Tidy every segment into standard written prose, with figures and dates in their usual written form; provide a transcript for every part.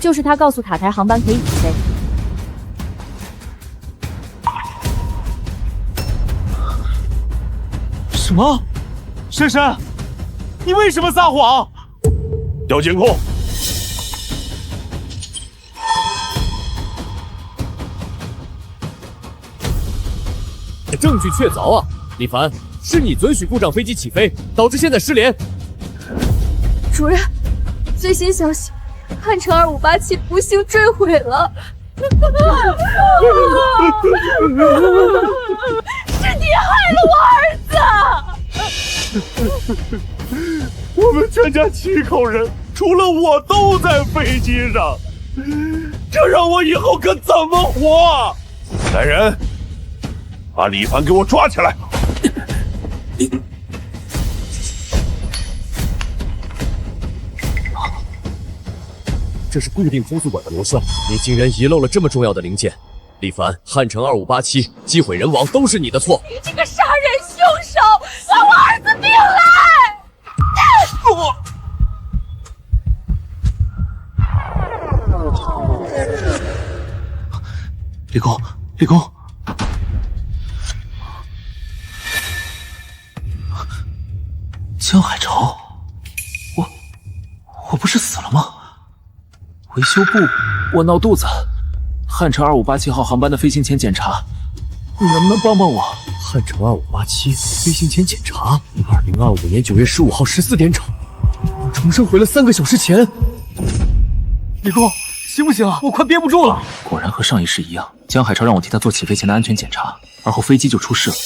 就是他告诉塔台航班可以起飞。什么？珊珊，你为什么撒谎？调监控。证据确凿啊！李凡，是你准许故障飞机起飞，导致现在失联。主任，最新消息，汉城2587不幸坠毁了。是你害了我儿子！我们全家7口人，除了我都在飞机上，这让我以后可怎么活？来人，把李凡给我抓起来！这是固定风速管的螺栓，你竟然遗漏了这么重要的零件。李凡，汉城2587机毁人亡都是你的错。你这个杀人凶手，把我儿子命来！李工，李工，江海潮，我不是死了吗？维修部，我闹肚子。汉城2587号航班的飞行前检查，你能不能帮帮我？汉城2587飞行前检查，2025年9月15号14点整，我重生回了3个小时前。李工，行不行啊？我快憋不住了。果然和上一世一样，江海潮让我替他做起飞前的安全检查，而后飞机就出事了。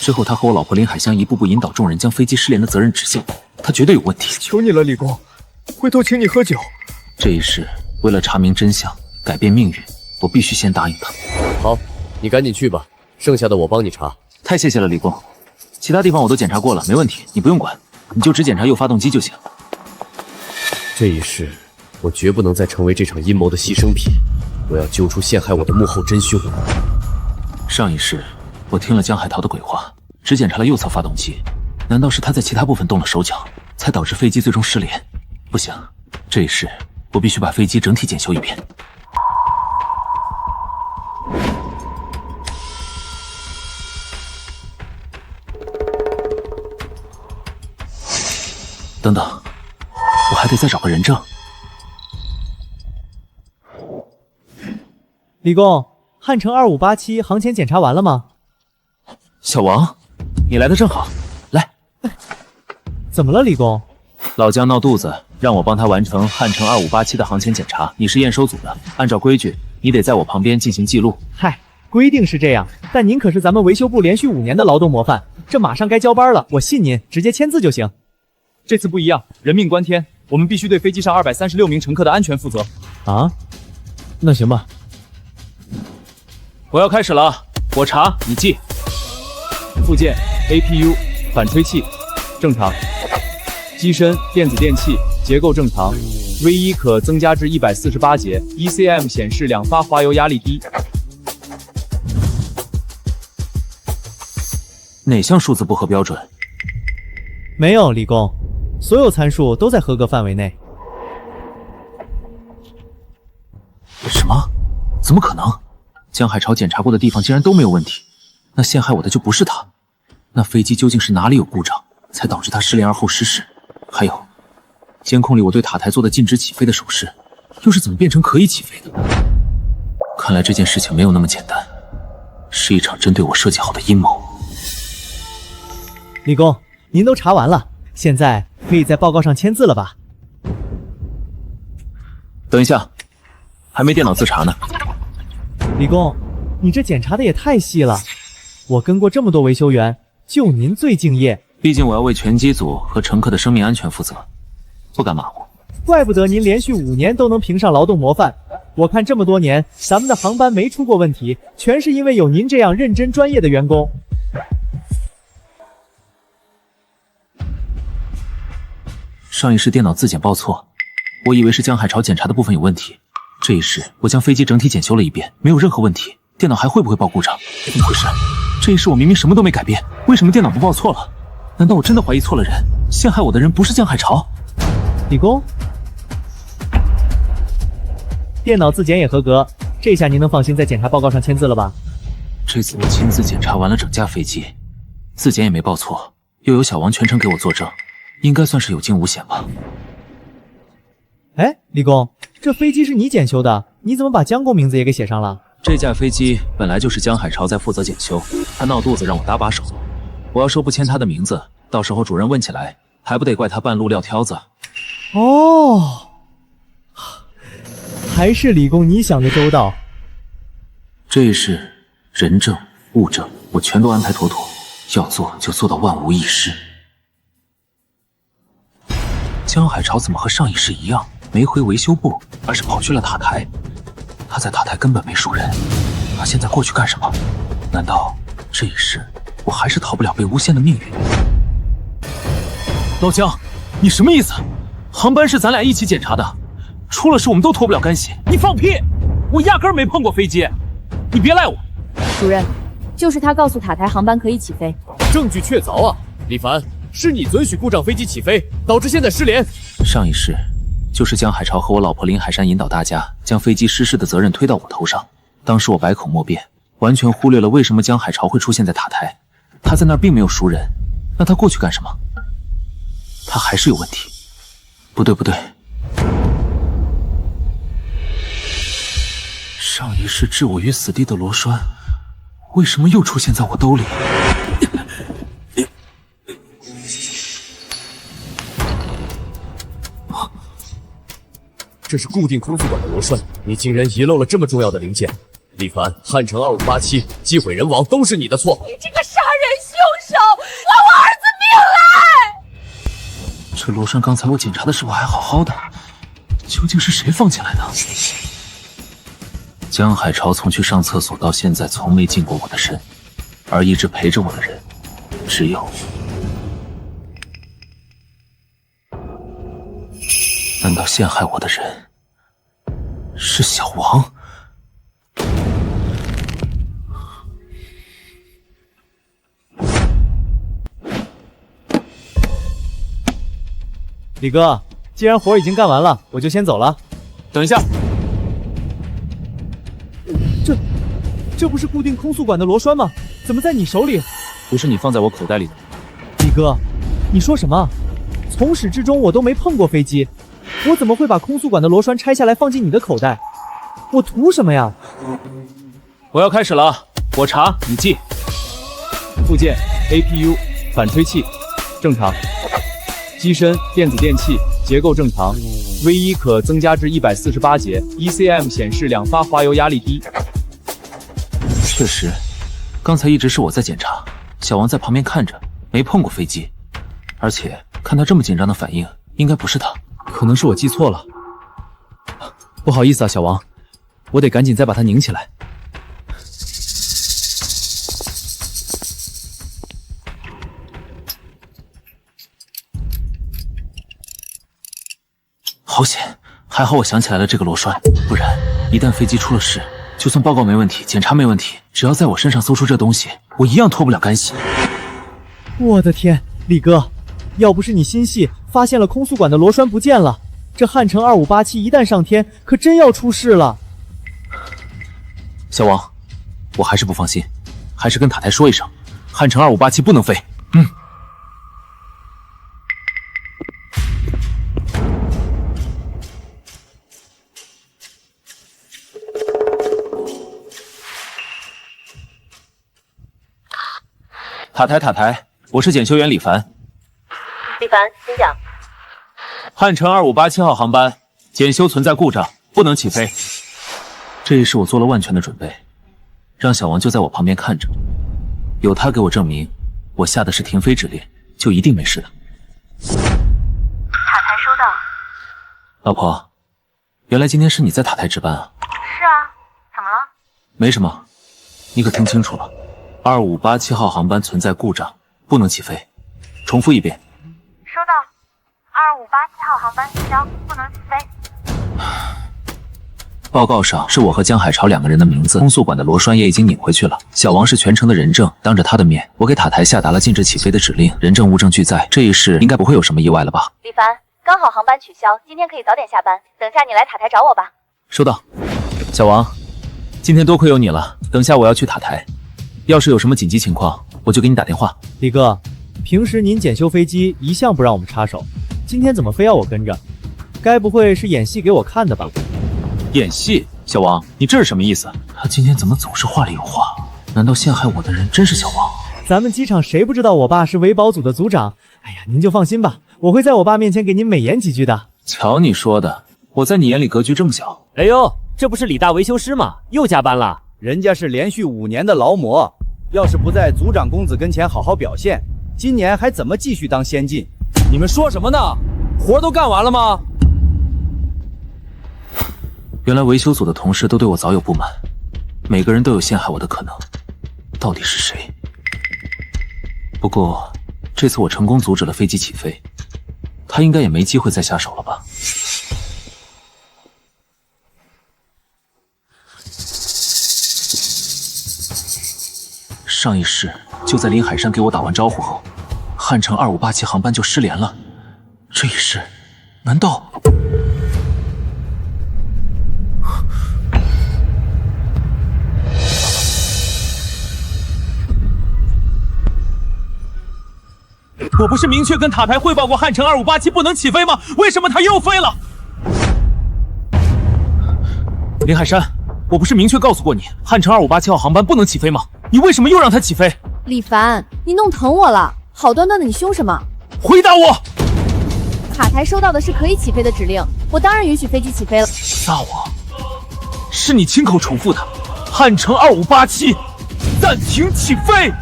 之后他和我老婆林海香一步步引导众人将飞机失联的责任指向他，绝对有问题。求你了，李工，回头请你喝酒。这一世为了查明真相，改变命运，我必须先答应他。好，你赶紧去吧，剩下的我帮你查。太谢谢了，李工。其他地方我都检查过了，没问题，你不用管，你就只检查右发动机就行。这一世，我绝不能再成为这场阴谋的牺牲品。我要揪出陷害我的幕后真凶。上一世，我听了江海涛的鬼话，只检查了右侧发动机。难道是他在其他部分动了手脚，才导致飞机最终失联？不行，这一世我必须把飞机整体检修一遍。等等，我还得再找个人证。李工，汉城2587航前检查完了吗？小王，你来的正好，来。怎么了，李工？老姜闹肚子，让我帮他完成汉城2587的航前检查。你是验收组的，按照规矩，你得在我旁边进行记录。嗨，规定是这样，但您可是咱们维修部连续5年的劳动模范，这马上该交班了，我信您，直接签字就行。这次不一样，人命关天，我们必须对飞机上236名乘客的安全负责。啊？那行吧。我要开始了，我查你记。附件 APU 反吹器正常，机身电子电器结构正常 ，V1 可增加至148节 ，ECM 显示2发滑油压力低。哪项数字不合标准？没有，李工，所有参数都在合格范围内。什么？怎么可能？江海潮检查过的地方竟然都没有问题，那陷害我的就不是他。那飞机究竟是哪里有故障，才导致他失联而后失事？还有，监控里我对塔台做的禁止起飞的手势，又是怎么变成可以起飞的？看来这件事情没有那么简单，是一场针对我设计好的阴谋。李工，您都查完了，现在可以在报告上签字了吧？等一下，还没电脑自查呢。李工，你这检查的也太细了，我跟过这么多维修员，就您最敬业。毕竟我要为全机组和乘客的生命安全负责，不敢马虎。怪不得您连续5年都能评上劳动模范，我看这么多年咱们的航班没出过问题，全是因为有您这样认真专业的员工。上一世电脑自检报错，我以为是江海潮检查的部分有问题。这一世我将飞机整体检修了一遍，没有任何问题，电脑还会不会报故障？怎么回事？这一世我明明什么都没改变，为什么电脑不报错了？难道我真的怀疑错了人？陷害我的人不是江海潮？李工，电脑自检也合格，这下您能放心在检查报告上签字了吧？这次我亲自检查完了整架飞机，自检也没报错，又有小王全程给我作证，应该算是有惊无险吧。哎，李工，这飞机是你检修的，你怎么把江工名字也给写上了？这架飞机本来就是江海潮在负责检修，他闹肚子让我搭把手，我要说不签他的名字，到时候主任问起来，还不得怪他半路撂挑子。哦，还是李工你想的周到。这一事人证物证我全都安排妥妥，要做就做到万无一失。江海潮怎么和上一世一样没回维修部，而是跑去了塔台？他在塔台根本没熟人，他现在过去干什么？难道这一世我还是逃不了被诬陷的命运？老江，你什么意思？航班是咱俩一起检查的，出了事我们都脱不了干系。你放屁！我压根儿没碰过飞机，你别赖我。主任，就是他告诉塔台航班可以起飞。证据确凿啊！李凡，是你准许故障飞机起飞，导致现在失联。上一世就是江海潮和我老婆林海山引导大家将飞机失事的责任推到我头上，当时我百口莫辩，完全忽略了为什么江海潮会出现在塔台。他在那儿并没有熟人，那他过去干什么？他还是有问题。不对，上一世置我于死地的螺栓，为什么又出现在我兜里？这是固定空速管的螺栓，你竟然遗漏了这么重要的零件。李凡，汉城2587机毁人亡都是你的错。你这个杀人凶手，拿我儿子命来！这螺栓刚才我检查的时候还好好的，究竟是谁放进来的？江海潮从去上厕所到现在从没近过我的身，而一直陪着我的人只有……难道陷害我的人是小王？李哥，既然活已经干完了，我就先走了。等一下，这不是固定空速管的螺栓吗？怎么在你手里？不是你放在我口袋里的。李哥，你说什么？从始至终我都没碰过飞机，我怎么会把空速管的螺栓拆下来放进你的口袋？我图什么呀？我要开始了，我查你记。附件 APU 反吹器正常，机身电子电器结构正常，V1可增加至148节 ，ECM 显示2发滑油压力低。确实，刚才一直是我在检查，小王在旁边看着，没碰过飞机。而且看他这么紧张的反应，应该不是他，可能是我记错了。不好意思啊，小王，我得赶紧再把它拧起来。好险，还好我想起来了这个螺栓，不然一旦飞机出了事，就算报告没问题，检查没问题，只要在我身上搜出这东西，我一样脱不了干系。我的天，李哥，要不是你心细发现了空速管的螺栓不见了，这汉城2587一旦上天，可真要出事了。小王，我还是不放心，还是跟塔台说一声，汉城2587不能飞。塔台，我是检修员李凡。李凡，请讲。汉城2587号航班检修存在故障，不能起飞。这一事我做了万全的准备，让小王就在我旁边看着，有他给我证明，我下的是停飞指令，就一定没事的。塔台收到。老婆，原来今天是你在塔台值班啊？是啊，怎么了？没什么，你可听清楚了，2587号航班存在故障，不能起飞。重复一遍。收到。2587号航班取消，不能起飞。报告上是我和江海潮2个人的名字，空速管的螺栓也已经拧回去了。小王是全程的人证，当着他的面，我给塔台下达了禁止起飞的指令，人证物证俱在，这一事应该不会有什么意外了吧？李凡，刚好航班取消，今天可以早点下班，等下你来塔台找我吧。收到。小王，今天多亏有你了。等下我要去塔台，要是有什么紧急情况，我就给你打电话。李哥，平时您检修飞机一向不让我们插手，今天怎么非要我跟着？该不会是演戏给我看的吧？演戏？小王，你这是什么意思？他今天怎么总是话里有话？难道陷害我的人真是小王？咱们机场谁不知道我爸是维保组的组长？哎呀，您就放心吧，我会在我爸面前给您美言几句的。瞧你说的，我在你眼里格局这么小。哎呦，这不是李大维修师吗？又加班了。人家是连续5年的劳模，要是不在组长公子跟前好好表现，今年还怎么继续当先进？你们说什么呢？活都干完了吗？原来维修组的同事都对我早有不满，每个人都有陷害我的可能，到底是谁？不过这次我成功阻止了飞机起飞，他应该也没机会再下手了吧？上一世就在林海山给我打完招呼后，汉城2587航班就失联了。这一世，难道……我不是明确跟塔台汇报过汉城2587不能起飞吗？为什么他又飞了？林海山，我不是明确告诉过你，汉城2587号航班不能起飞吗？你为什么又让它起飞？李凡，你弄疼我了，好端端的你凶什么？回答我！塔台收到的是可以起飞的指令，我当然允许飞机起飞了。撒谎！是你亲口重复的，汉城2587暂停起飞。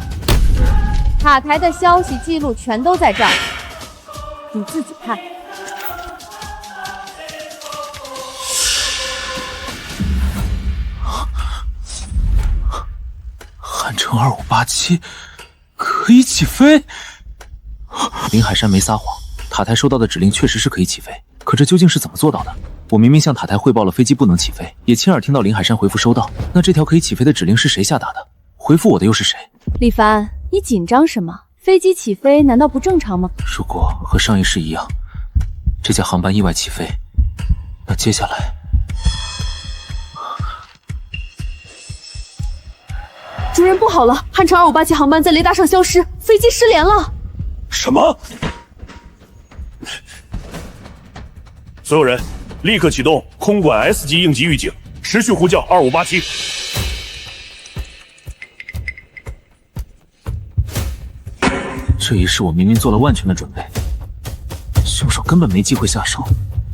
塔台的消息记录全都在这儿，你自己看。汉城2587可以起飞？林海山没撒谎，塔台收到的指令确实是可以起飞，可这究竟是怎么做到的？我明明向塔台汇报了飞机不能起飞，也亲耳听到林海山回复收到，那这条可以起飞的指令是谁下达的？回复我的又是谁？李凡，你紧张什么？飞机起飞难道不正常吗？如果和上一世一样，这架航班意外起飞，那接下来……主任，不好了，汉城2587航班在雷达上消失，飞机失联了。什么？所有人立刻启动空管 S 级应急预警，持续呼叫2587。这一世我明明做了万全的准备，凶手根本没机会下手。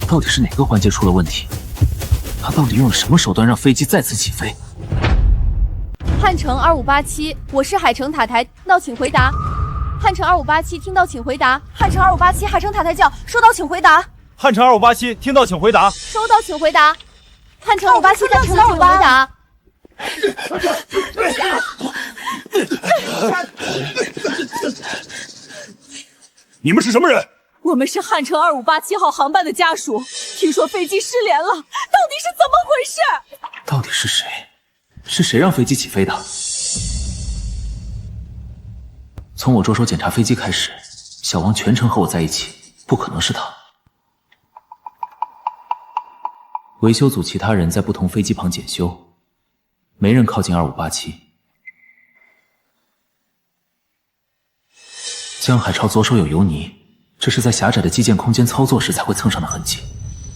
到底是哪个环节出了问题？他到底用了什么手段让飞机再次起飞？汉城2587，我是海城塔台，听到请回答。汉城2587，听到请回答。汉城2587，海城塔台叫，收到请回答。汉城2587，听到请回答。收到请回答。汉城2587，赞成请回答。你们是什么人？我们是汉城2587号航班的家属，听说飞机失联了，到底是怎么回事？到底是谁？是谁让飞机起飞的？从我着手检查飞机开始，小王全程和我在一起，不可能是他。维修组其他人在不同飞机旁检修，没人靠近2587。江海潮左手有油泥，这是在狭窄的机件空间操作时才会蹭上的痕迹。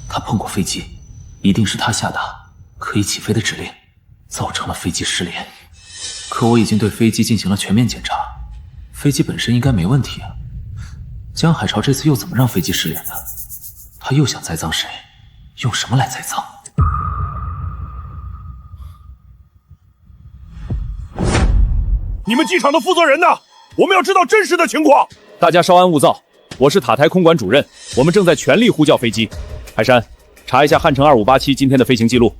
他碰过飞机，一定是他下达可以起飞的指令，造成了飞机失联。可我已经对飞机进行了全面检查，飞机本身应该没问题啊。江海潮这次又怎么让飞机失联的？他又想栽赃谁？用什么来栽赃？你们机场的负责人呢？我们要知道真实的情况。大家稍安勿躁，我是塔台空管主任，我们正在全力呼叫飞机。海山，查一下汉城2587今天的飞行记录。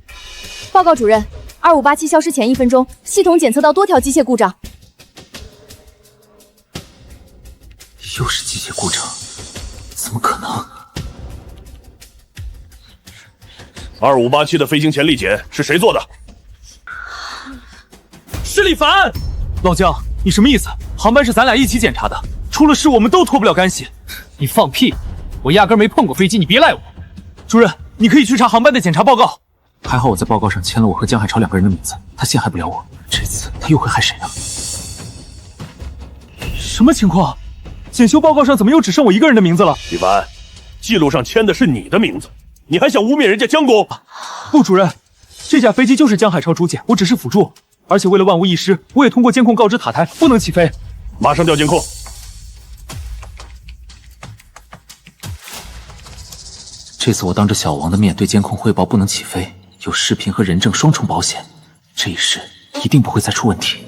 报告主任，2587消失前1分钟，系统检测到多条机械故障。又是机械故障？怎么可能？2587的飞行前力检是谁做的？是李凡。老姜，你什么意思？航班是咱俩一起检查的，出了事我们都脱不了干系。你放屁！我压根没碰过飞机，你别赖我。主任，你可以去查航班的检查报告。还好我在报告上签了我和江海潮2个人的名字，他陷害不了我。这次他又会害谁呢？什么情况？检修报告上怎么又只剩我一个人的名字了？李凡，记录上签的是你的名字，你还想污蔑人家江公？不，主任，这架飞机就是江海潮主检，我只是辅助。而且为了万无一失，我也通过监控告知塔台不能起飞。马上调监控。这次我当着小王的面对监控汇报不能起飞，有视频和人证双重保险，这一试一定不会再出问题。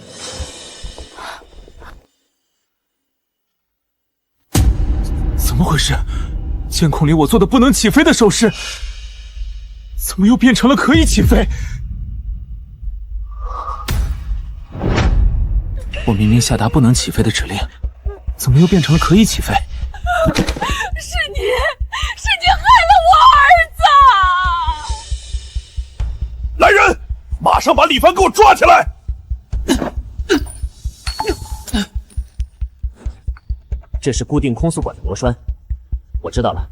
怎么回事？监控里我做的不能起飞的手势，怎么又变成了可以起飞？我明明下达不能起飞的指令，怎么又变成了可以起飞？是你害了我儿子！来人，马上把李凡给我抓起来！这是固定空速管的螺栓，我知道了。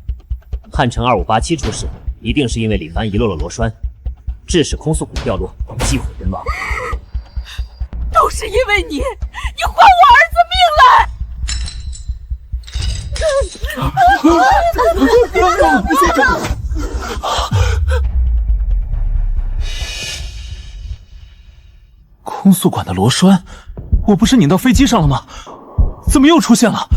汉城2587出事，一定是因为李凡遗漏了螺栓，致使空速管掉落，机毁人亡。都是因为你还我儿子命来！空速管的螺栓，我不是拧到飞机上了吗？怎么又出现了？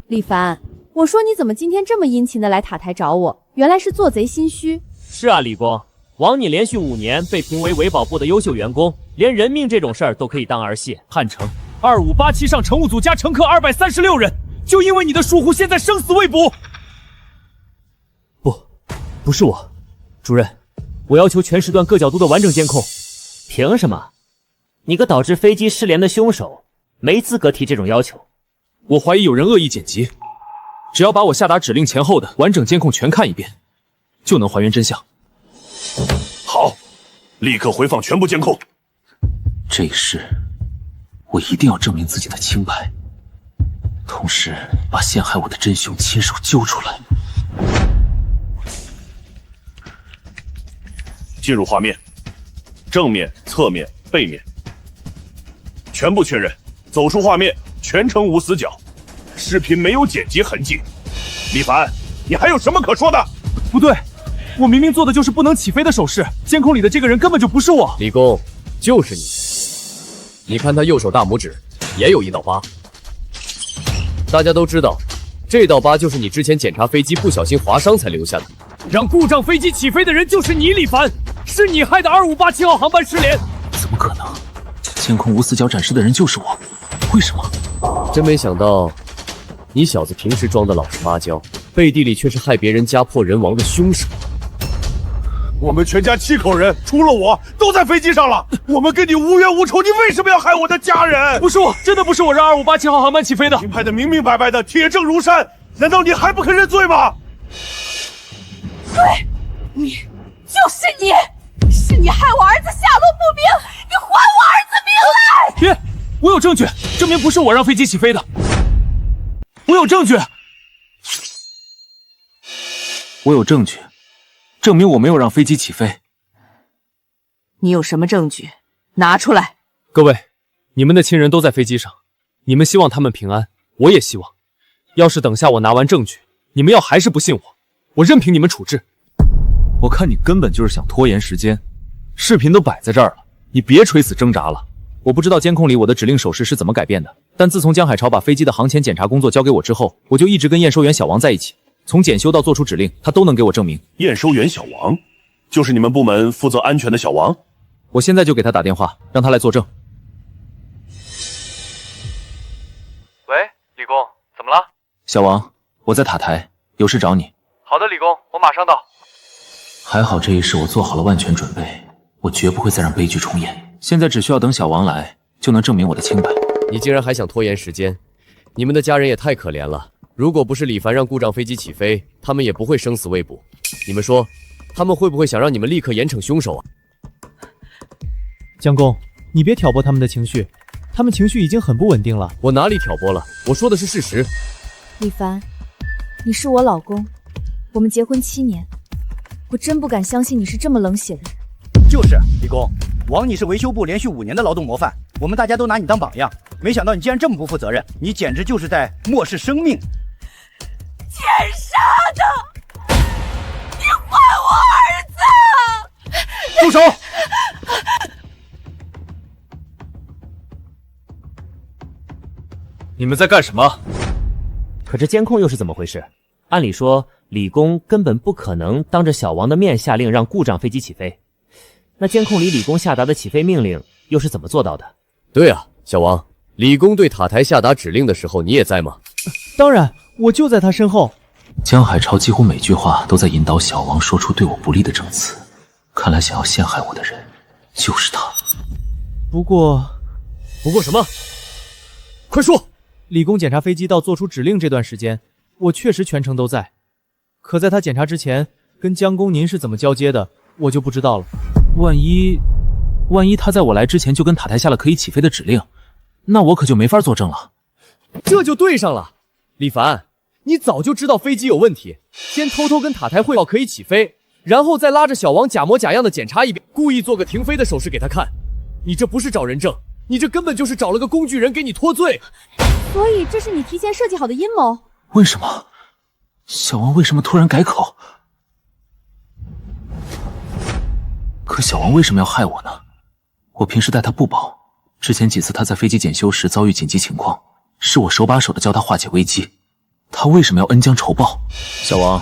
李凡，我说你怎么今天这么殷勤的来塔台找我？原来是做贼心虚。是啊，李工，枉你连续5年被评为维保部的优秀员工，连人命这种事儿都可以当儿戏。汉城2587上乘务组加乘客236人，就因为你的疏忽，现在生死未卜。不是我，主任，我要求全时段各角度的完整监控。凭什么？你个导致飞机失联的凶手，没资格提这种要求。我怀疑有人恶意剪辑，只要把我下达指令前后的完整监控全看一遍，就能还原真相。好，立刻回放全部监控。这一事，我一定要证明自己的清白，同时把陷害我的真凶亲手揪出来。进入画面，正面、侧面、背面，全部确认。走出画面，全程无死角，视频没有剪辑痕迹。李凡，你还有什么可说的？不对，我明明做的就是不能起飞的手势，监控里的这个人根本就不是我。李工，就是你。你看他右手大拇指也有一道疤，大家都知道，这道疤就是你之前检查飞机不小心划伤才留下的。让故障飞机起飞的人就是你，李凡，是你害的2587号航班失联。怎么可能？监控无死角展示的人就是我，为什么？真没想到，你小子平时装的老实巴交，背地里却是害别人家破人亡的凶手。我们全家7口人，除了我，都在飞机上了。我们跟你无冤无仇，你为什么要害我的家人？不是我，真的不是我让2587号航班起飞的。你拍的明明白白的，铁证如山，难道你还不肯认罪吗？对，你就是你，是你害我儿子下落不明，你还我儿子命来！别，我有证据证明不是我让飞机起飞的，我有证据，我有证据，证明我没有让飞机起飞。你有什么证据？拿出来！各位，你们的亲人都在飞机上，你们希望他们平安，我也希望。要是等下我拿完证据，你们要还是不信我，我任凭你们处置。我看你根本就是想拖延时间，视频都摆在这儿了，你别垂死挣扎了。我不知道监控里我的指令手势是怎么改变的，但自从江海潮把飞机的航前检查工作交给我之后，我就一直跟验收员小王在一起，从检修到做出指令，他都能给我证明。验收员小王，就是你们部门负责安全的小王？我现在就给他打电话，让他来作证。喂，李工，怎么了？小王，我在塔台，有事找你。好的，李工，我马上到。还好这一事我做好了万全准备，我绝不会再让悲剧重演。现在只需要等小王来，就能证明我的清白。你竟然还想拖延时间，你们的家人也太可怜了。如果不是李凡让故障飞机起飞，他们也不会生死未卜。你们说，他们会不会想让你们立刻严惩凶手啊？江公，你别挑拨他们的情绪，他们情绪已经很不稳定了。我哪里挑拨了？我说的是事实。李凡，你是我老公，我们结婚7年，我真不敢相信你是这么冷血的人。就是李工，王你是维修部连续5年的劳动模范，我们大家都拿你当榜样，没想到你竟然这么不负责任，你简直就是在漠视生命。奸杀的！你还我儿子！住手！你们在干什么？可这监控又是怎么回事？按理说，李工根本不可能当着小王的面下令让故障飞机起飞。那监控里李工下达的起飞命令又是怎么做到的？对啊，小王，李工对塔台下达指令的时候，你也在吗？当然，我就在他身后。江海潮几乎每句话都在引导小王说出对我不利的证词，看来想要陷害我的人就是他。不过什么？快说！李工检查飞机到做出指令这段时间，我确实全程都在。可在他检查之前，跟江公您是怎么交接的，我就不知道了。万一他在我来之前就跟塔台下了可以起飞的指令，那我可就没法作证了。这就对上了，李凡，你早就知道飞机有问题，先偷偷跟塔台汇报可以起飞，然后再拉着小王假模假样的检查一遍，故意做个停飞的手势给他看。你这不是找人证，你这根本就是找了个工具人给你脱罪。所以这是你提前设计好的阴谋？为什么？小王为什么突然改口？可小王为什么要害我呢？我平时待他不薄，之前几次他在飞机检修时遭遇紧急情况，是我手把手的教他化解危机，他为什么要恩将仇报？小王，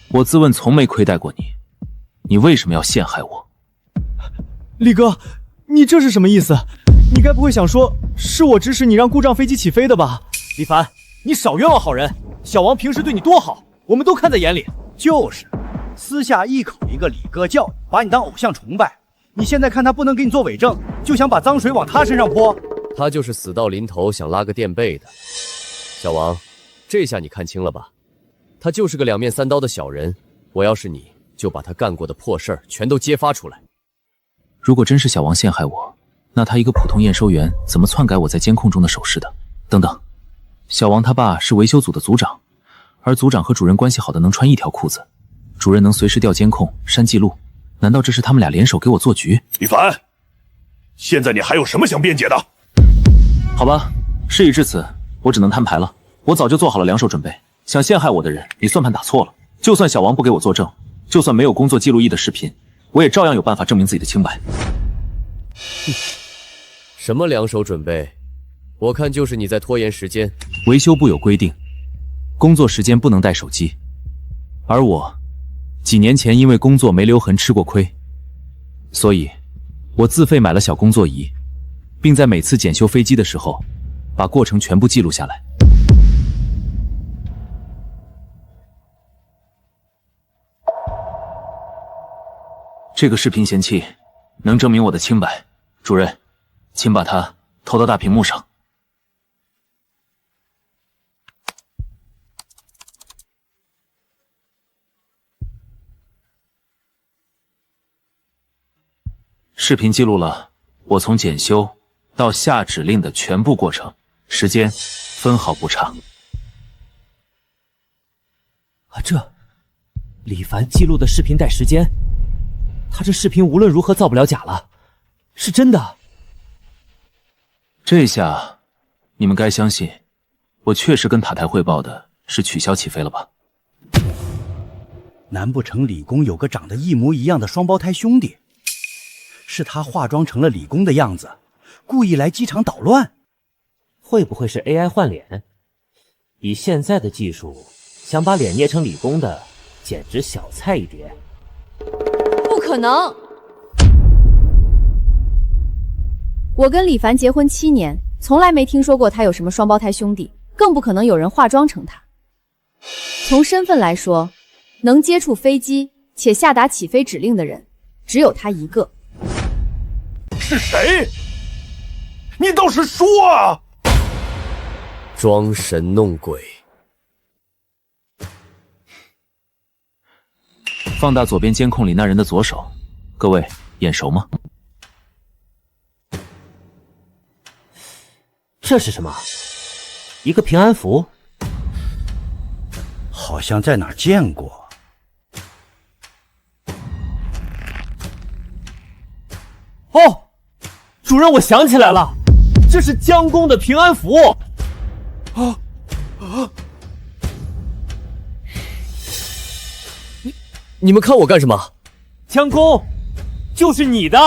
我自问从没亏待过你，你为什么要陷害我？李哥，你这是什么意思？你该不会想说是我指使你让故障飞机起飞的吧？李凡，你少冤枉好人！小王平时对你多好，我们都看在眼里。就是，私下一口一个李哥教，把你当偶像崇拜。你现在看他不能给你做伪证，就想把脏水往他身上泼？他就是死到临头想拉个垫背的。小王，这下你看清了吧？他就是个两面三刀的小人。我要是你，就把他干过的破事儿全都揭发出来。如果真是小王陷害我，那他一个普通验收员怎么篡改我在监控中的手势的？等等，小王他爸是维修组的组长，而组长和主任关系好的能穿一条裤子，主任能随时调监控、删记录，难道这是他们俩联手给我做局？李凡，现在你还有什么想辩解的？好吧，事已至此，我只能摊牌了。我早就做好了两手准备，想陷害我的人，你算盘打错了。就算小王不给我作证，就算没有工作记录仪的视频，我也照样有办法证明自己的清白。什么两手准备？我看就是你在拖延时间。维修部有规定，工作时间不能带手机，而我几年前因为工作没留痕吃过亏，所以我自费买了小工作仪，并在每次检修飞机的时候把过程全部记录下来。这个视频嫌弃能证明我的清白，主任，请把它投到大屏幕上。视频记录了我从检修到下指令的全部过程，时间分毫不差。这李凡记录的视频带时间，他这视频无论如何造不了假了，是真的。这下你们该相信我确实跟塔台汇报的是取消起飞了吧？难不成李工有个长得一模一样的双胞胎兄弟？是他化妆成了李工的样子，故意来机场捣乱？会不会是 AI 换脸？以现在的技术，想把脸捏成李工的，简直小菜一碟。不可能！我跟李凡结婚7年，从来没听说过他有什么双胞胎兄弟，更不可能有人化妆成他。从身份来说，能接触飞机且下达起飞指令的人，只有他一个。是谁？你倒是说啊！装神弄鬼。放大左边监控里那人的左手，各位眼熟吗？这是什么？一个平安符？好像在哪儿见过。哦，主任，我想起来了，这是江公的平安符。你们看我干什么？江公，就是你的。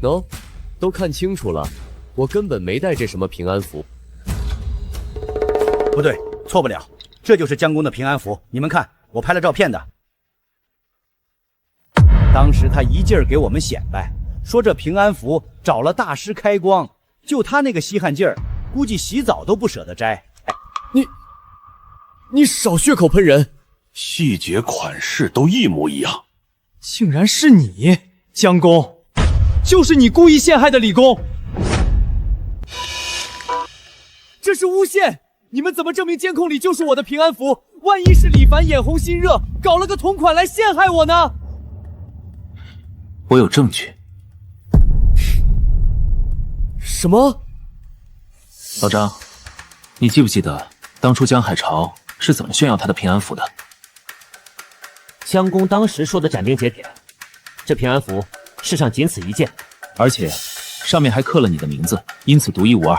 喏，都看清楚了，我根本没带这什么平安符。不对，错不了，这就是江公的平安符。你们看，我拍了照片的。当时他一劲儿给我们显摆，说这平安符找了大师开光，就他那个稀罕劲儿，估计洗澡都不舍得摘。你少血口喷人！细节款式都一模一样，竟然是你，江公，就是你故意陷害的李公，这是诬陷！你们怎么证明监控里就是我的平安符？万一是李凡眼红心热，搞了个同款来陷害我呢？我有证据。什么？老张，你记不记得当初江海潮是怎么炫耀他的平安符的？江公当时说的斩钉截铁，这平安符世上仅此一件，而且上面还刻了你的名字，因此独一无二。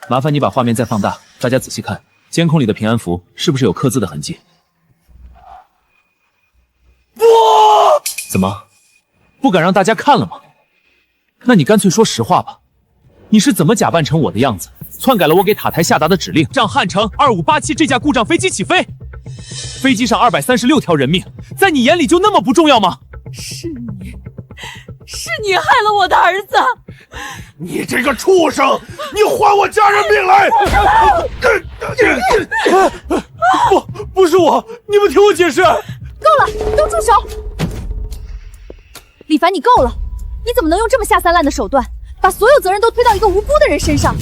麻烦你把画面再放大，大家仔细看，监控里的平安符是不是有刻字的痕迹？不，怎么，不敢让大家看了吗？那你干脆说实话吧，你是怎么假扮成我的样子，篡改了我给塔台下达的指令，让汉城2587这架故障飞机起飞？飞机上236条人命，在你眼里就那么不重要吗？是你害了我的儿子！你这个畜生，你还我家人命来！不是我，你们听我解释。够了，都住手！李凡，你够了！你怎么能用这么下三滥的手段，把所有责任都推到一个无辜的人身上？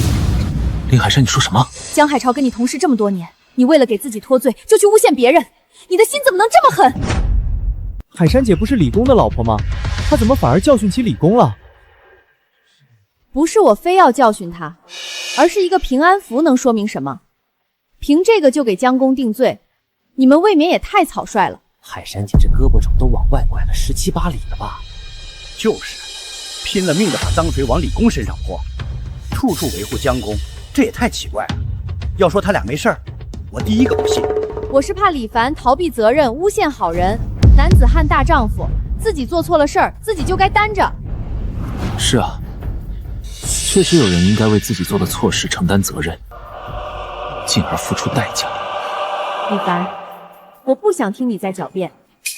林海山，你说什么？江海潮跟你同事这么多年，你为了给自己脱罪，就去诬陷别人，你的心怎么能这么狠？海山姐不是李公的老婆吗？她怎么反而教训起李公了？不是我非要教训他，而是一个平安符能说明什么？凭这个就给江公定罪，你们未免也太草率了。海山姐这胳膊肘都往外拐了17、8里了吧？就是，拼了命的把脏水往李公身上泼，处处维护江公，这也太奇怪了。要说他俩没事儿，我第一个不信。我是怕李凡逃避责任，诬陷好人。男子汉大丈夫，自己做错了事儿，自己就该担着。是啊，确实有人应该为自己做的错事承担责任，进而付出代价。李凡，我不想听你再狡辩，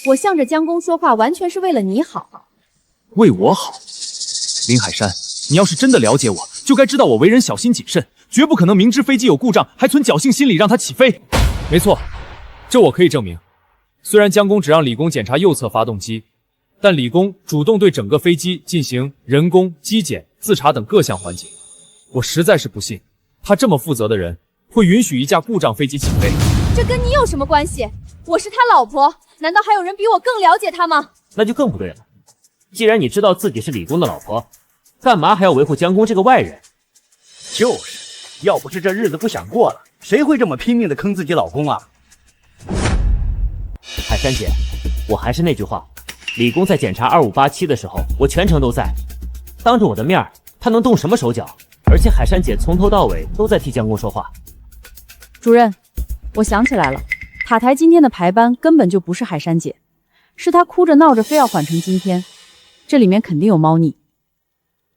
我向着江公说话完全是为了你好。为我好？林海山，你要是真的了解我，就该知道我为人小心谨慎，绝不可能明知飞机有故障还存侥幸心理让它起飞。没错，这我可以证明。虽然江公只让李工检查右侧发动机，但李工主动对整个飞机进行人工、机检、自查等各项环节。我实在是不信，他这么负责的人会允许一架故障飞机起飞。这跟你有什么关系？我是他老婆，难道还有人比我更了解他吗？那就更不对了。既然你知道自己是李公的老婆，干嘛还要维护江公这个外人？就是，要不是这日子不想过了，谁会这么拼命的坑自己老公啊？海山姐，我还是那句话，李工在检查2587的时候，我全程都在，当着我的面，他能动什么手脚？而且海山姐从头到尾都在替江公说话。主任，我想起来了，塔台今天的排班根本就不是海山姐，是她哭着闹着非要缓成今天，这里面肯定有猫腻。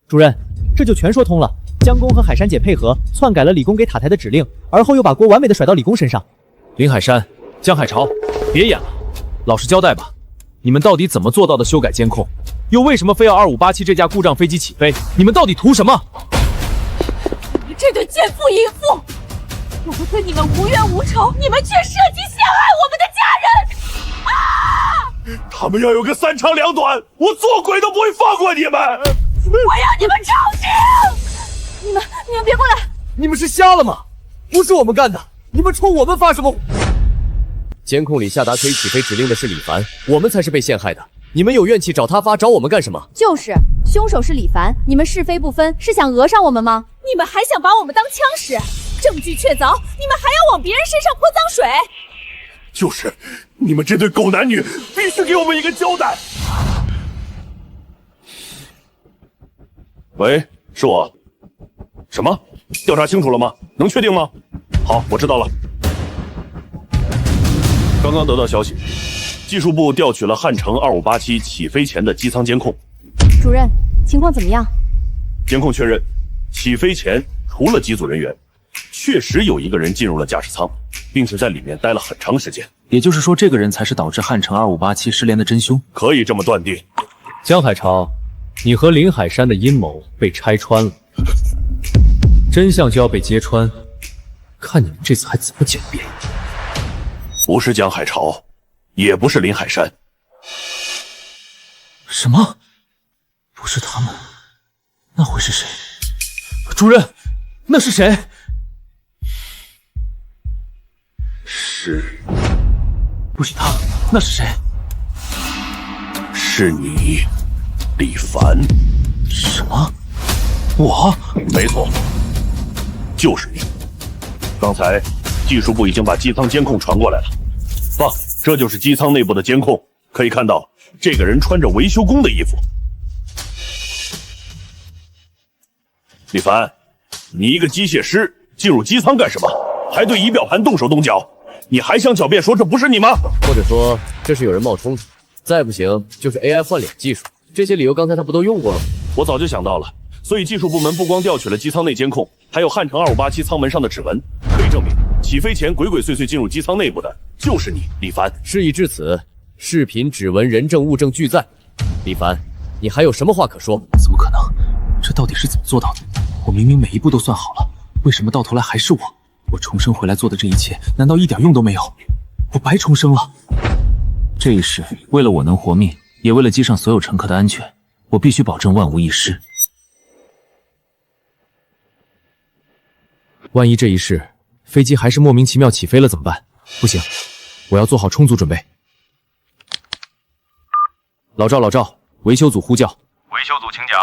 主任，这就全说通了。江公和海山姐配合，篡改了李工给塔台的指令，而后又把锅完美的甩到李工身上。林海山、江海潮，别演了，老实交代吧，你们到底怎么做到的修改监控？又为什么非要2587这架故障飞机起飞？你们到底图什么？你这对奸夫淫妇！我对你们无冤无仇，你们却设计陷害我们的家人！啊！他们要有个3长2短，我做鬼都不会放过你们！我要你们偿命！你们别过来！你们是瞎了吗？不是我们干的，你们冲我们发什么？监控里下达可以起飞指令的是李凡，我们才是被陷害的。你们有怨气找他发，找我们干什么？就是，凶手是李凡，你们是非不分，是想讹上我们吗？你们还想把我们当枪使？证据确凿，你们还要往别人身上泼脏水？就是你们这对狗男女必须给我们一个交代。喂，是我。什么？调查清楚了吗？能确定吗？好，我知道了。刚刚得到消息，技术部调取了汉城2587起飞前的机舱监控。主任，情况怎么样？监控确认，起飞前除了机组人员，确实有一个人进入了驾驶舱，并且在里面待了很长时间。也就是说，这个人才是导致汉城2587失联的真凶。可以这么断定。江海潮，你和林海山的阴谋被拆穿了，真相就要被揭穿，看你们这次还怎么狡辩。不是江海潮，也不是林海山。什么？不是他们，那会是谁？主任，那是谁？不是他，那是谁？是你，李凡。什么？我？没错，就是你。刚才技术部已经把机舱监控传过来了。爸，这就是机舱内部的监控，可以看到这个人穿着维修工的衣服。李凡，你一个机械师进入机舱干什么？还对仪表盘动手动脚？你还想狡辩说这不是你吗？或者说这是有人冒充的，再不行就是 AI 换脸技术。这些理由刚才他不都用过了吗？我早就想到了，所以技术部门不光调取了机舱内监控，还有汉城2587舱门上的指纹，可以证明起飞前鬼鬼祟祟进入机舱内部的就是你，李凡。事已至此，视频、指纹、人证、物证俱在。李凡，你还有什么话可说？怎么可能？这到底是怎么做到的？我明明每一步都算好了，为什么到头来还是我？我重生回来做的这一切，难道一点用都没有？我白重生了。这一世，为了我能活命，也为了机上所有乘客的安全，我必须保证万无一失。万一这一世飞机还是莫名其妙起飞了怎么办？不行，我要做好充足准备。老赵，维修组呼叫。维修组请讲。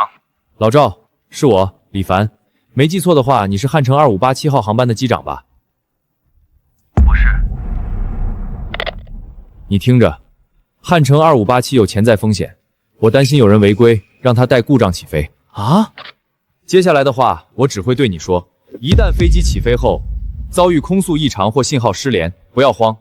老赵，是我，李凡。没记错的话，你是汉城2587号航班的机长吧？我是。你听着，汉城2587有潜在风险，我担心有人违规，让它带故障起飞。啊？接下来的话，我只会对你说，一旦飞机起飞后遭遇空速异常或信号失联，不要慌，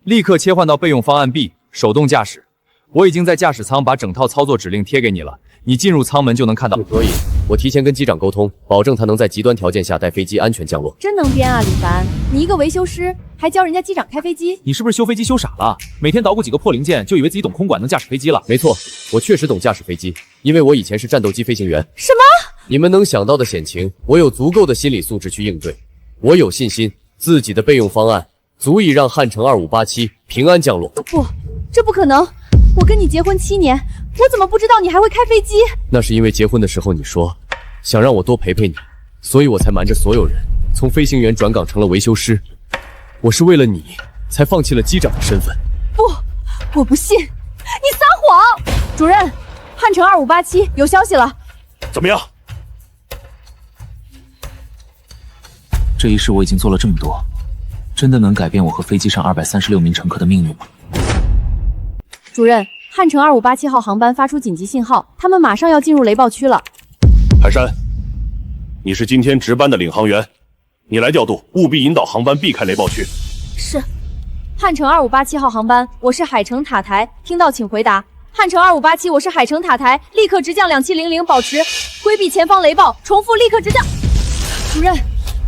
立刻切换到备用方案 B， 手动驾驶。我已经在驾驶舱把整套操作指令贴给你了，你进入舱门就能看到。所以，我提前跟机长沟通，保证他能在极端条件下带飞机安全降落。真能编啊，李凡！你一个维修师，还教人家机长开飞机？你是不是修飞机修傻了？每天捣鼓几个破零件，就以为自己懂空管能驾驶飞机了？没错，我确实懂驾驶飞机，因为我以前是战斗机飞行员。什么？你们能想到的险情，我有足够的心理素质去应对。我有信心，自己的备用方案足以让汉城2587平安降落。不，这不可能！我跟你结婚7年，我怎么不知道你还会开飞机？那是因为结婚的时候你说想让我多陪陪你，所以我才瞒着所有人，从飞行员转岗成了维修师。我是为了你，才放弃了机长的身份。不，我不信，你撒谎！主任，汉城2587有消息了。怎么样？这一世我已经做了这么多，真的能改变我和飞机上236名乘客的命运吗？主任，汉城2587号航班发出紧急信号，他们马上要进入雷暴区了。海山，你是今天值班的领航员，你来调度，务必引导航班避开雷暴区。是。汉城2587号航班，我是海城塔台，听到请回答。汉城2587，我是海城塔台，立刻直降2700，保持规避前方雷暴，重复立刻直降。主任，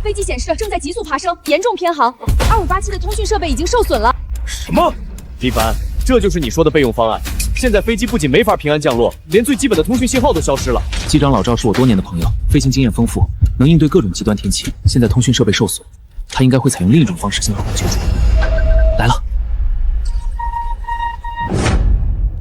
飞机显示正在急速爬升，严重偏航，2587的通讯设备已经受损了。什么？李凡，这就是你说的备用方案。现在飞机不仅没法平安降落，连最基本的通讯信号都消失了。机长老赵是我多年的朋友，飞行经验丰富，能应对各种极端天气。现在通讯设备受损，他应该会采用另一种方式信号帮救助。来了。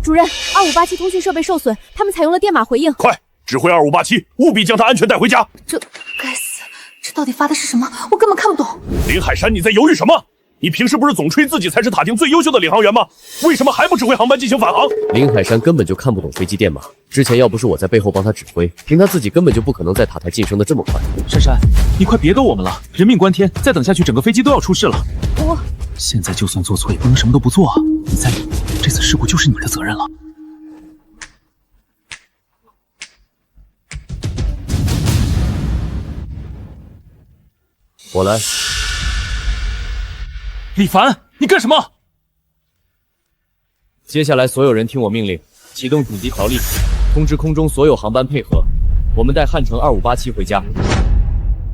主任，2587通讯设备受损，他们采用了电码回应。快，指挥2587，务必将他安全带回家。这该死，这到底发的是什么？我根本看不懂。林海山，你在犹豫什么？你平时不是总吹自己才是塔厅最优秀的领航员吗？为什么还不指挥航班进行返航？林海山根本就看不懂飞机电码，之前要不是我在背后帮他指挥，凭他自己根本就不可能在塔台晋升的这么快。珊珊，你快别跟我们了，人命关天，再等下去整个飞机都要出事了。现在就算做错，也不能什么都不做啊！再有，这次事故就是你的责任了。我来。李凡，你干什么？接下来所有人听我命令，启动紧急条例，通知空中所有航班配合，我们带汉城2587回家。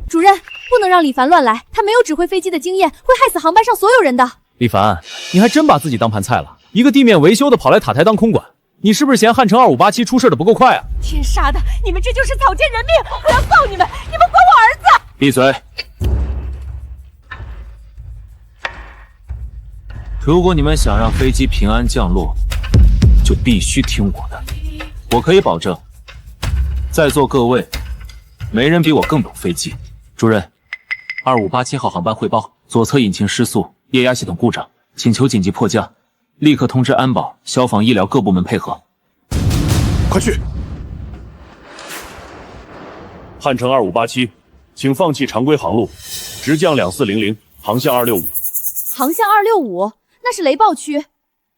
主任，不能让李凡乱来，他没有指挥飞机的经验，会害死航班上所有人的。李凡，你还真把自己当盘菜了，一个地面维修的跑来塔台当空管，你是不是嫌汉城2587出事的不够快啊？天杀的，你们这就是草菅人命！我要告你们！你们管我儿子！闭嘴！如果你们想让飞机平安降落，就必须听我的。我可以保证，在座各位，没人比我更懂飞机。主任，2587号航班汇报，左侧引擎失速，液压系统故障，请求紧急迫降，立刻通知安保、消防、医疗各部门配合。快去！汉城2587，请放弃常规航路，直降2400，航向265。航向265，那是雷暴区。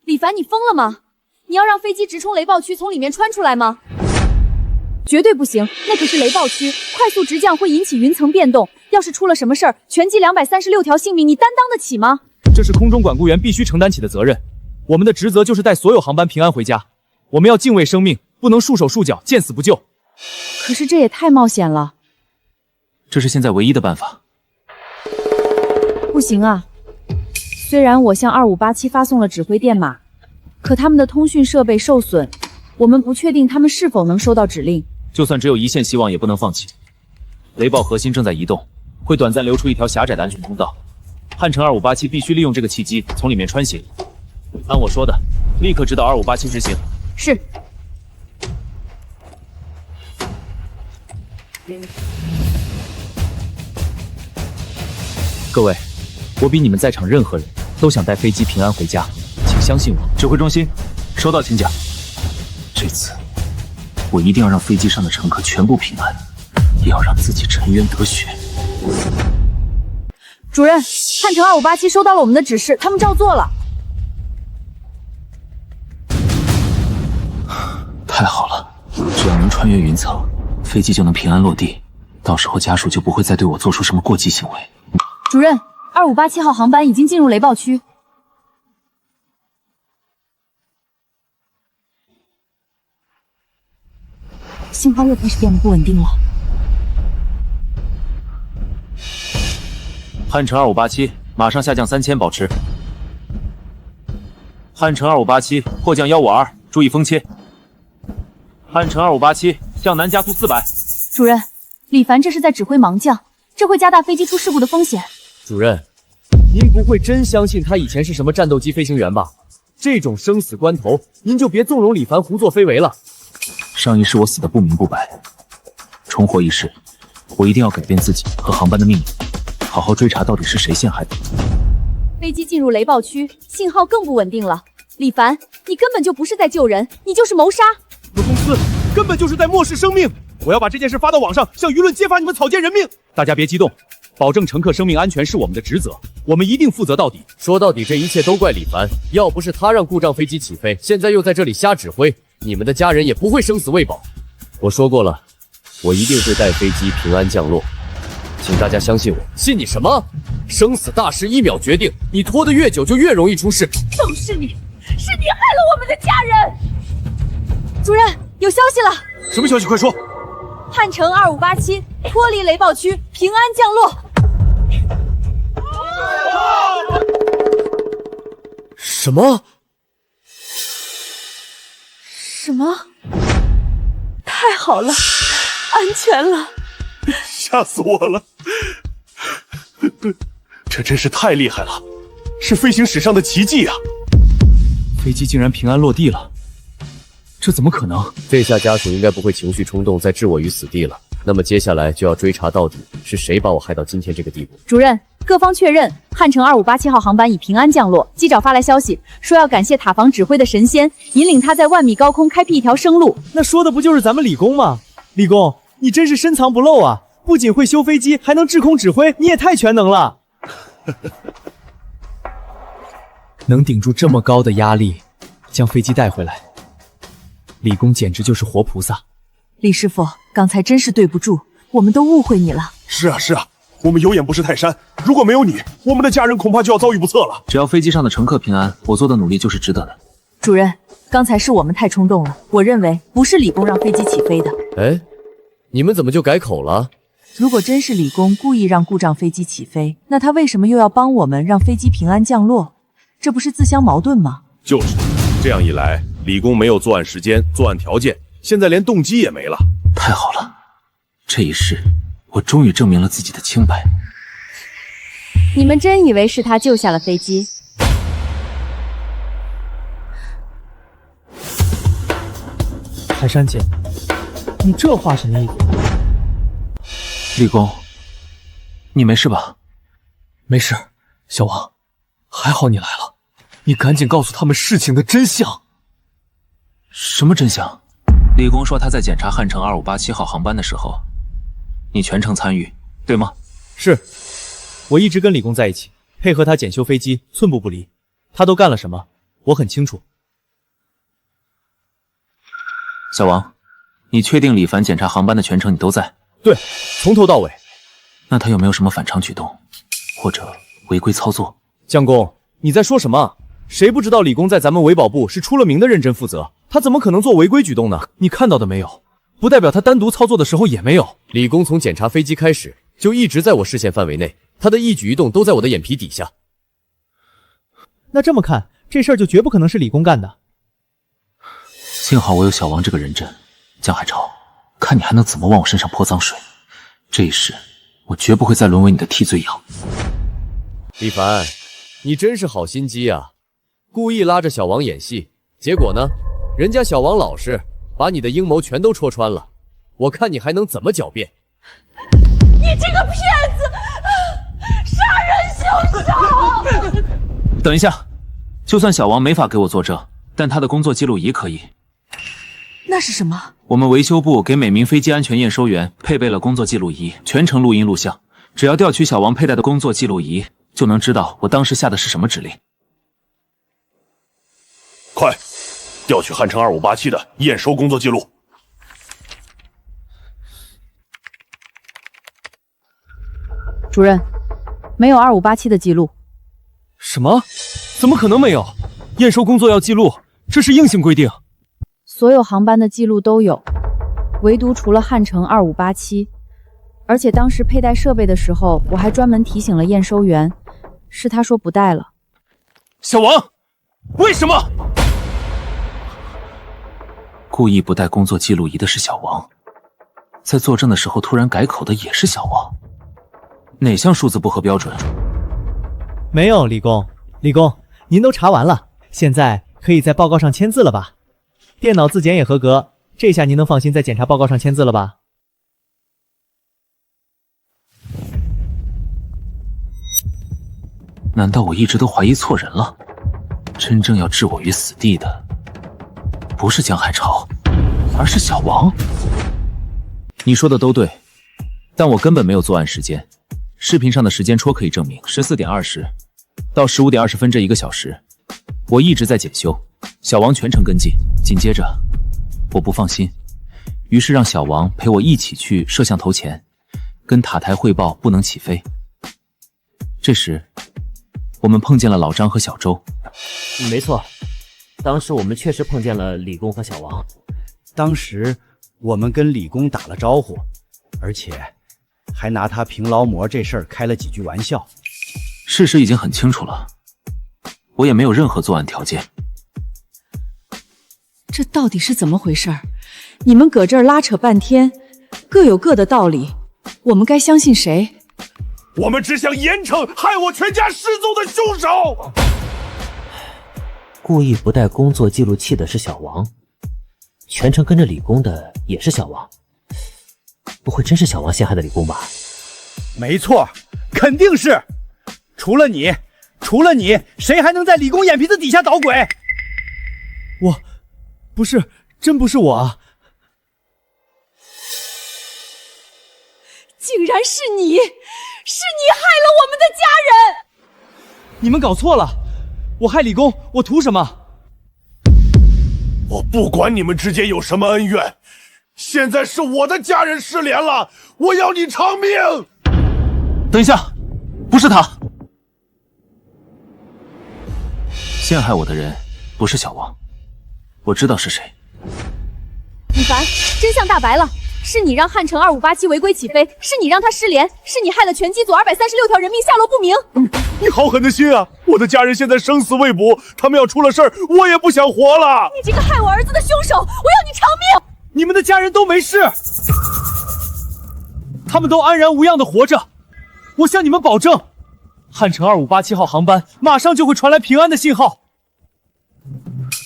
李凡，你疯了吗？你要让飞机直冲雷暴区，从里面穿出来吗？绝对不行，那可是雷暴区，快速直降会引起云层变动，要是出了什么事儿，全机236条性命你担当得起吗？这是空中管雇员必须承担起的责任，我们的职责就是带所有航班平安回家，我们要敬畏生命，不能束手束脚，见死不救。可是这也太冒险了。这是现在唯一的办法。不行啊，虽然我向2587发送了指挥电码，可他们的通讯设备受损，我们不确定他们是否能收到指令。就算只有一线希望，也不能放弃。雷暴核心正在移动，会短暂留出一条狭窄的安全通道。汉城2587必须利用这个契机从里面穿行。按我说的，立刻指导2587执行。是。各位，我比你们在场任何人都想带飞机平安回家，请相信我。指挥中心，收到，请讲。这次我一定要让飞机上的乘客全部平安，也要让自己沉冤得雪。主任，汉城2587收到了我们的指示，他们照做了。太好了，只要能穿越云层，飞机就能平安落地，到时候家属就不会再对我做出什么过激行为。主任，2587号航班已经进入雷暴区。信号又开始变得不稳定了。汉城2587，马上下降3000，保持。汉城2587，迫降152，注意风切。汉城2587，向南加速400。主任，李凡这是在指挥盲降，这会加大飞机出事故的风险。主任，您不会真相信他以前是什么战斗机飞行员吧？这种生死关头，您就别纵容李凡胡作非为了。上一世我死得不明不白，重活一世，我一定要改变自己和航班的命运，好好追查到底是谁陷害的。飞机进入雷暴区，信号更不稳定了。李凡，你根本就不是在救人，你就是谋杀。你们公司根本就是在漠视生命！我要把这件事发到网上，向舆论揭发你们草菅人命！大家别激动，保证乘客生命安全是我们的职责，我们一定负责到底。说到底，这一切都怪李凡，要不是他让故障飞机起飞，现在又在这里瞎指挥，你们的家人也不会生死未保。我说过了，我一定会带飞机平安降落，请大家相信我。信你什么？生死大事1秒决定，你拖得越久就越容易出事。都是你，是你害了我们的家人！主任，有消息了。什么消息？快说！汉城2587脱离雷暴区，平安降落。什么？什么？太好了，安全了！吓死我了！这真是太厉害了，是飞行史上的奇迹啊！飞机竟然平安落地了，这怎么可能？这下家属应该不会情绪冲动再置我于死地了。那么接下来就要追查到底是谁把我害到今天这个地步。主任，各方确认，汉城2587号航班已平安降落。机长发来消息，说要感谢塔防指挥的神仙，引领他在万米高空开辟一条生路。那说的不就是咱们李工吗？李工，你真是深藏不露啊！不仅会修飞机，还能制空指挥，你也太全能了。能顶住这么高的压力，将飞机带回来，李工简直就是活菩萨。李师傅，刚才真是对不住，我们都误会你了。是啊，我们有眼不识泰山，如果没有你，我们的家人恐怕就要遭遇不测了。只要飞机上的乘客平安，我做的努力就是值得的。主任，刚才是我们太冲动了，我认为不是李工让飞机起飞的。哎，你们怎么就改口了？如果真是李工故意让故障飞机起飞，那他为什么又要帮我们让飞机平安降落？这不是自相矛盾吗？就是，这样一来，李工没有作案时间、作案条件，现在连动机也没了。太好了，这一世我终于证明了自己的清白。你们真以为是他救下了飞机？泰山姐，你这话什么意思？李工，你没事吧？没事，小王，还好你来了，你赶紧告诉他们事情的真相。什么真相？李工说他在检查汉城2587号航班的时候，你全程参与，对吗？是，我一直跟李工在一起，配合他检修飞机，寸步不离。他都干了什么，我很清楚。小王，你确定李凡检查航班的全程你都在？对，从头到尾。那他有没有什么反常举动，或者违规操作？江工，你在说什么？谁不知道李工在咱们维保部是出了名的认真负责，他怎么可能做违规举动呢？你看到的没有，不代表他单独操作的时候也没有。李工从检查飞机开始就一直在我视线范围内，他的一举一动都在我的眼皮底下。那这么看，这事儿就绝不可能是李工干的。幸好我有小王这个人证，江海潮，看你还能怎么往我身上泼脏水。这一世，我绝不会再沦为你的替罪羊。李凡，你真是好心机啊！故意拉着小王演戏，结果呢，人家小王老实，把你的阴谋全都戳穿了。我看你还能怎么狡辩？你这个骗子，杀人凶手！等一下，就算小王没法给我作证，但他的工作记录仪可以。那是什么？我们维修部给每名飞机安全验收员配备了工作记录仪，全程录音录像。只要调取小王佩戴的工作记录仪，就能知道我当时下的是什么指令。快，调取汉城2587的验收工作记录。主任，没有2587的记录。什么？怎么可能没有？验收工作要记录，这是硬性规定。所有航班的记录都有，唯独除了汉城2587。而且当时佩戴设备的时候，我还专门提醒了验收员，是他说不带了。小王，为什么？故意不带工作记录仪的是小王，在作证的时候突然改口的也是小王，哪项数字不合标准？没有，李工，您都查完了，现在可以在报告上签字了吧？电脑自检也合格，这下您能放心在检查报告上签字了吧？难道我一直都怀疑错人了？真正要置我于死地的，不是江海潮，而是小王。你说的都对，但我根本没有作案时间。视频上的时间戳可以证明，14点20到15点20分这1个小时，我一直在检修，小王全程跟进。紧接着，我不放心，于是让小王陪我一起去摄像头前，跟塔台汇报不能起飞。这时，我们碰见了老张和小周。没错，当时我们确实碰见了李工和小王。当时我们跟李工打了招呼，而且还拿他凭劳模这事儿开了几句玩笑。事实已经很清楚了，我也没有任何作案条件。这到底是怎么回事？你们搁这儿拉扯半天，各有各的道理，我们该相信谁？我们只想严惩害我全家失踪的凶手。故意不带工作记录器的是小王，全程跟着李工的也是小王，不会真是小王陷害的李工吧？没错，肯定是。除了你，谁还能在李工眼皮子底下捣鬼？不是，真不是我啊！竟然是你，是你害了我们的家人！你们搞错了，我害李公，我图什么？我不管你们之间有什么恩怨，现在是我的家人失联了，我要你偿命！等一下，不是他，陷害我的人不是小王，我知道是谁。李凡，真相大白了，是你让汉城2587违规起飞，是你让他失联，是你害了全机组236条人命下落不明。你好狠的心啊！我的家人现在生死未卜，他们要出了事儿，我也不想活了。你这个害我儿子的凶手，我要你偿命！你们的家人都没事，他们都安然无恙的活着。我向你们保证，汉城2587号航班马上就会传来平安的信号。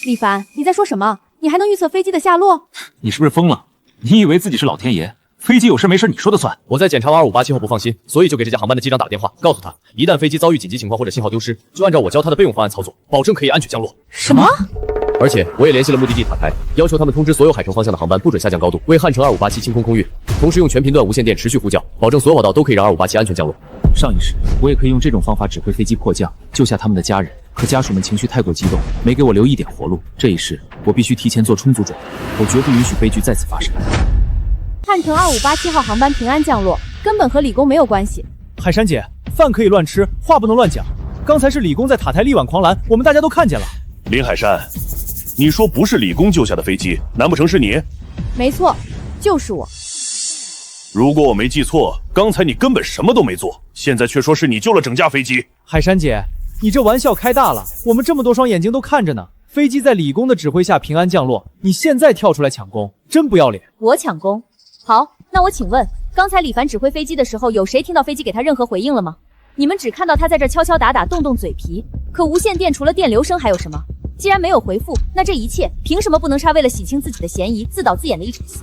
李凡，你在说什么？你还能预测飞机的下落？你是不是疯了？你以为自己是老天爷？飞机有事没事你说的算。我在检查完2587后不放心，所以就给这架航班的机长打电话，告诉他一旦飞机遭遇紧急情况或者信号丢失，就按照我教他的备用方案操作，保证可以安全降落。什么？而且我也联系了目的地塔台，要求他们通知所有海城方向的航班不准下降高度，为汉城2587清空空域，同时用全频段无线电持续呼叫，保证所有跑道都可以让2587安全降落。上一世我也可以用这种方法指挥飞机迫降，救下他们的家人，可家属们情绪太过激动，没给我留一点活路。这一世我必须提前做充足准备，我绝不允许悲剧再次发生。汉城2587号航班平安降落，根本和李工没有关系。海珊姐，饭可以乱吃，话不能乱讲。刚才是李工在塔台力挽狂澜，我们大家都看见了。林海山，你说不是李工救下的飞机，难不成是你？没错，就是我。如果我没记错，刚才你根本什么都没做，现在却说是你救了整架飞机。海珊姐，你这玩笑开大了，我们这么多双眼睛都看着呢。飞机在李工的指挥下平安降落，你现在跳出来抢功，真不要脸！我抢功？好，那我请问，刚才李凡指挥飞机的时候，有谁听到飞机给他任何回应了吗？你们只看到他在这敲敲打打，动动嘴皮，可无线电除了电流声还有什么？既然没有回复，那这一切凭什么不能是他为了洗清自己的嫌疑，自导自演的一场戏？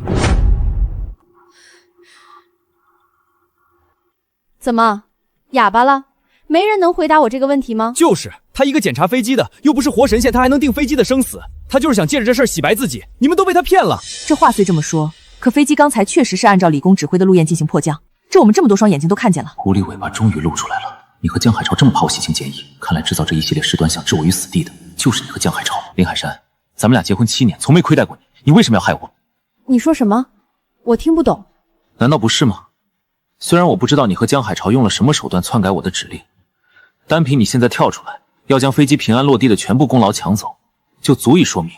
怎么，哑巴了？没人能回答我这个问题吗？就是他一个检查飞机的，又不是活神仙，他还能定飞机的生死？他就是想借着这事儿洗白自己，你们都被他骗了。这话虽这么说，可飞机刚才确实是按照李工指挥的路线进行迫降，这我们这么多双眼睛都看见了。狐狸尾巴终于露出来了，你和江海潮这么怕我洗清嫌疑，看来制造这一系列事端想置我于死地的，就是你和江海潮。林海山，咱们俩结婚7年，从没亏待过你，你为什么要害我？你说什么？我听不懂。难道不是吗？虽然我不知道你和江海潮用了什么手段篡改我的指令，单凭你现在跳出来要将飞机平安落地的全部功劳抢走，就足以说明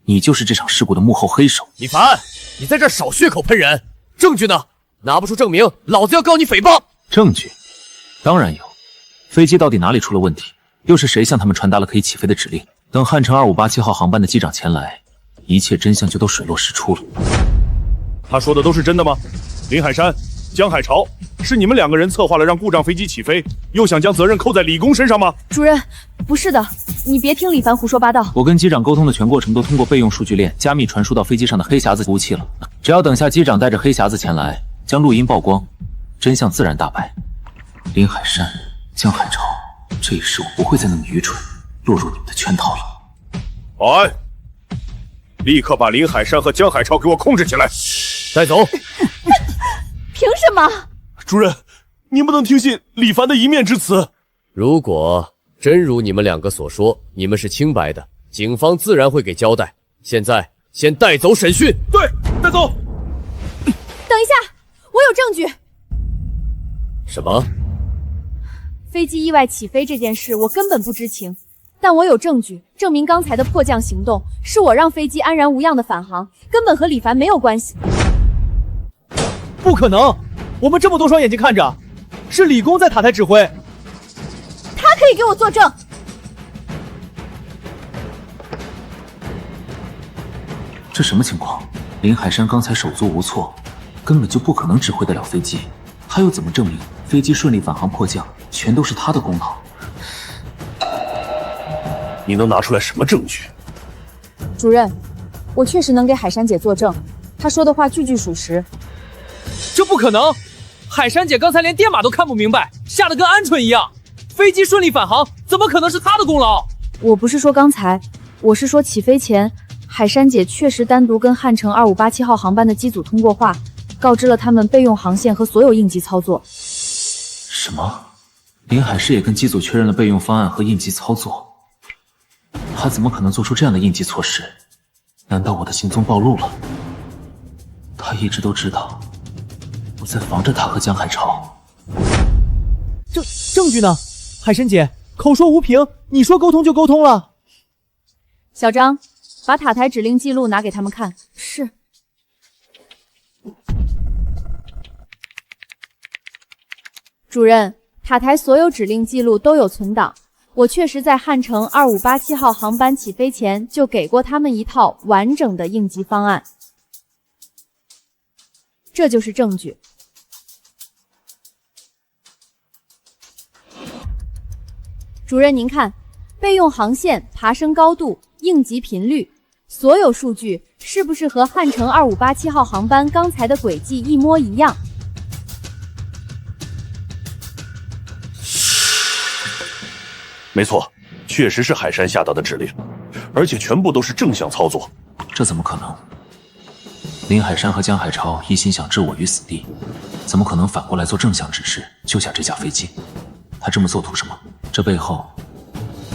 你就是这场事故的幕后黑手。李凡，你在这少血口喷人，证据呢？拿不出证明，老子要告你诽谤！证据？当然有。飞机到底哪里出了问题？又是谁向他们传达了可以起飞的指令？等汉城2587号航班的机长前来，一切真相就都水落石出了。他说的都是真的吗？林海山、江海潮，是你们2个人策划了让故障飞机起飞，又想将责任扣在李工身上吗？主任，不是的，你别听李凡胡说八道。我跟机长沟通的全过程都通过备用数据链加密传输到飞机上的黑匣子服务器了，只要等下机长带着黑匣子前来，将录音曝光，真相自然大白。林海山、江海潮，这一世我不会再那么愚蠢，落入你们的圈套了。保安，立刻把林海山和江海潮给我控制起来，带走。凭什么？主任，你不能听信李凡的一面之词。如果真如你们2个所说，你们是清白的，警方自然会给交代。现在先带走审讯。对，带走。等一下，我有证据。什么？飞机意外起飞这件事我根本不知情，但我有证据证明刚才的迫降行动是我让飞机安然无恙的返航，根本和李凡没有关系。不可能，我们这么多双眼睛看着，是李工在塔台指挥。他可以给我作证。这什么情况？林海山刚才手足无措，根本就不可能指挥得了飞机，他又怎么证明飞机顺利返航迫降全都是他的功劳？你能拿出来什么证据？主任，我确实能给海珊姐作证，她说的话句句属实。这不可能！海珊姐刚才连电码都看不明白，吓得跟鹌鹑一样。飞机顺利返航，怎么可能是她的功劳？我不是说刚才，我是说起飞前，海珊姐确实单独跟汉城2587号航班的机组通过话，告知了他们备用航线和所有应急操作。什么？林海市也跟机组确认了备用方案和应急操作？他怎么可能做出这样的应急措施？难道我的行踪暴露了？他一直都知道我在防着他和江海潮。证据呢？海参姐口说无凭，你说沟通就沟通了。小张，把塔台指令记录拿给他们看。是。主任，塔台所有指令记录都有存档。我确实在汉城2587号航班起飞前就给过他们一套完整的应急方案，这就是证据。主任，您看，备用航线、爬升高度、应急频率，所有数据是不是和汉城2587号航班刚才的轨迹一模一样？没错，确实是海山下达的指令，而且全部都是正向操作。这怎么可能？林海山和江海潮一心想置我于死地，怎么可能反过来做正向指示，救下这架飞机？他这么做图什么？这背后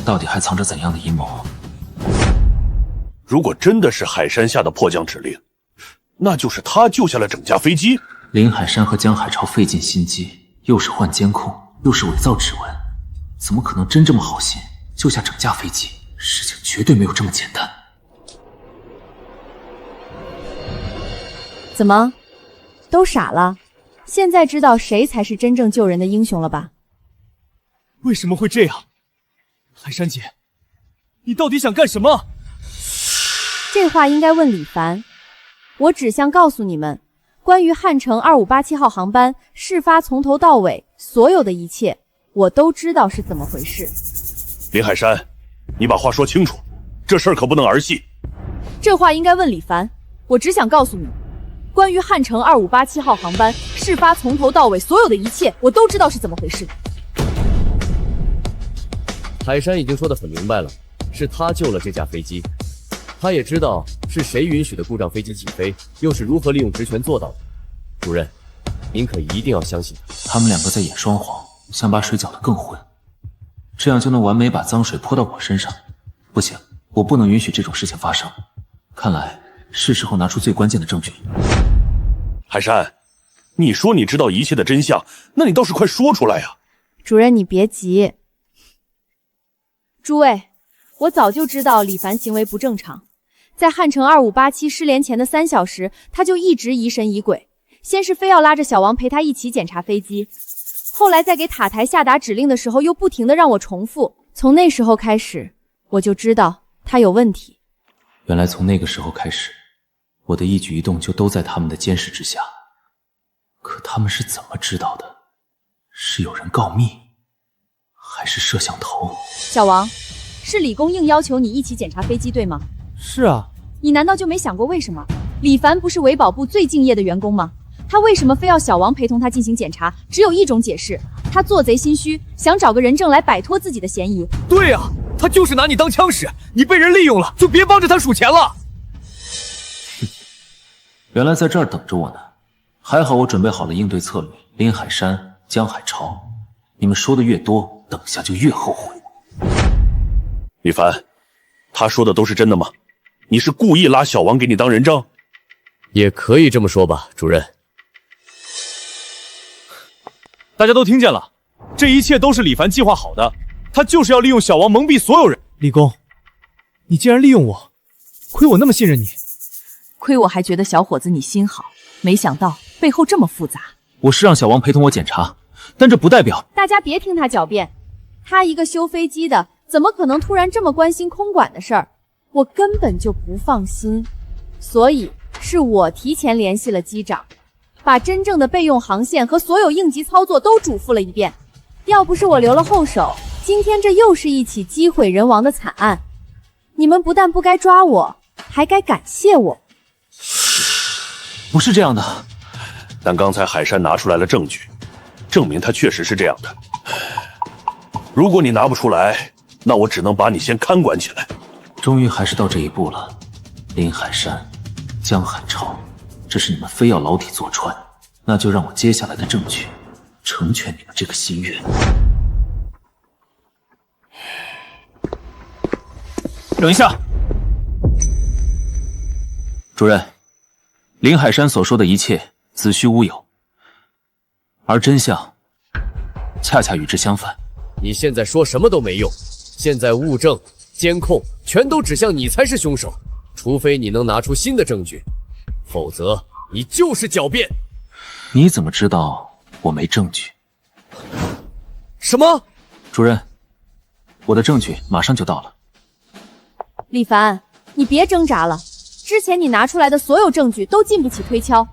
到底还藏着怎样的阴谋？如果真的是海山下的迫降指令，那就是他救下了整架飞机。林海山和江海潮费尽心机，又是换监控，又是伪造指纹，怎么可能真这么好心救下整架飞机？事情绝对没有这么简单。怎么，都傻了？现在知道谁才是真正救人的英雄了吧？为什么会这样？海山姐，你到底想干什么？这话应该问李凡。我只想告诉你们，关于汉城2587号航班事发从头到尾所有的一切，我都知道是怎么回事。林海山，你把话说清楚，这事儿可不能儿戏。这话应该问李凡。我只想告诉你，关于汉城2587号航班事发从头到尾所有的一切，我都知道是怎么回事。海山已经说得很明白了，是他救了这架飞机，他也知道是谁允许的故障飞机起飞，又是如何利用职权做到的。主任，您可一定要相信他。他们两个在演双簧，想把水搅得更浑，这样就能完美把脏水泼到我身上。不行，我不能允许这种事情发生。看来是时候拿出最关键的证据。海山，你说你知道一切的真相，那你倒是快说出来呀！主任，你别急。诸位，我早就知道李凡行为不正常，在汉城2587失联前的3小时，他就一直疑神疑鬼，先是非要拉着小王陪他一起检查飞机，后来在给塔台下达指令的时候又不停地让我重复。从那时候开始，我就知道他有问题。原来从那个时候开始，我的一举一动就都在他们的监视之下。可他们是怎么知道的？是有人告密，还是摄像头？小王，是李工硬要求你一起检查飞机，对吗？是啊。你难道就没想过为什么？李凡不是维保部最敬业的员工吗？他为什么非要小王陪同他进行检查？只有一种解释，他做贼心虚，想找个人证来摆脱自己的嫌疑。对啊，他就是拿你当枪使，你被人利用了，就别帮着他数钱了。原来在这儿等着我呢，还好我准备好了应对策略。林海山、江海潮，你们说的越多，等下就越后悔。李凡，他说的都是真的吗？你是故意拉小王给你当人证？也可以这么说吧，主任。大家都听见了，这一切都是李凡计划好的，他就是要利用小王蒙蔽所有人。李工，你竟然利用我，亏我那么信任你。亏我还觉得小伙子你心好，没想到背后这么复杂。我是让小王陪同我检查，但这不代表……大家别听他狡辩，他一个修飞机的，怎么可能突然这么关心空管的事儿？我根本就不放心，所以是我提前联系了机长，把真正的备用航线和所有应急操作都嘱咐了一遍。要不是我留了后手，今天这又是一起机毁人亡的惨案。你们不但不该抓我，还该感谢我。不是这样的。但刚才海山拿出来了证据，证明他确实是这样的。如果你拿不出来，那我只能把你先看管起来。终于还是到这一步了。林海山、江海潮，这是你们非要老底坐穿，那就让我接下来的证据成全你们这个心愿。等一下，主任，林海山所说的一切子虚乌有，而真相恰恰与之相反。你现在说什么都没用，现在物证、监控全都指向你才是凶手，除非你能拿出新的证据，否则你就是狡辩。你怎么知道我没证据？什么？主任，我的证据马上就到了。李凡，你别挣扎了，之前你拿出来的所有证据都经不起推敲，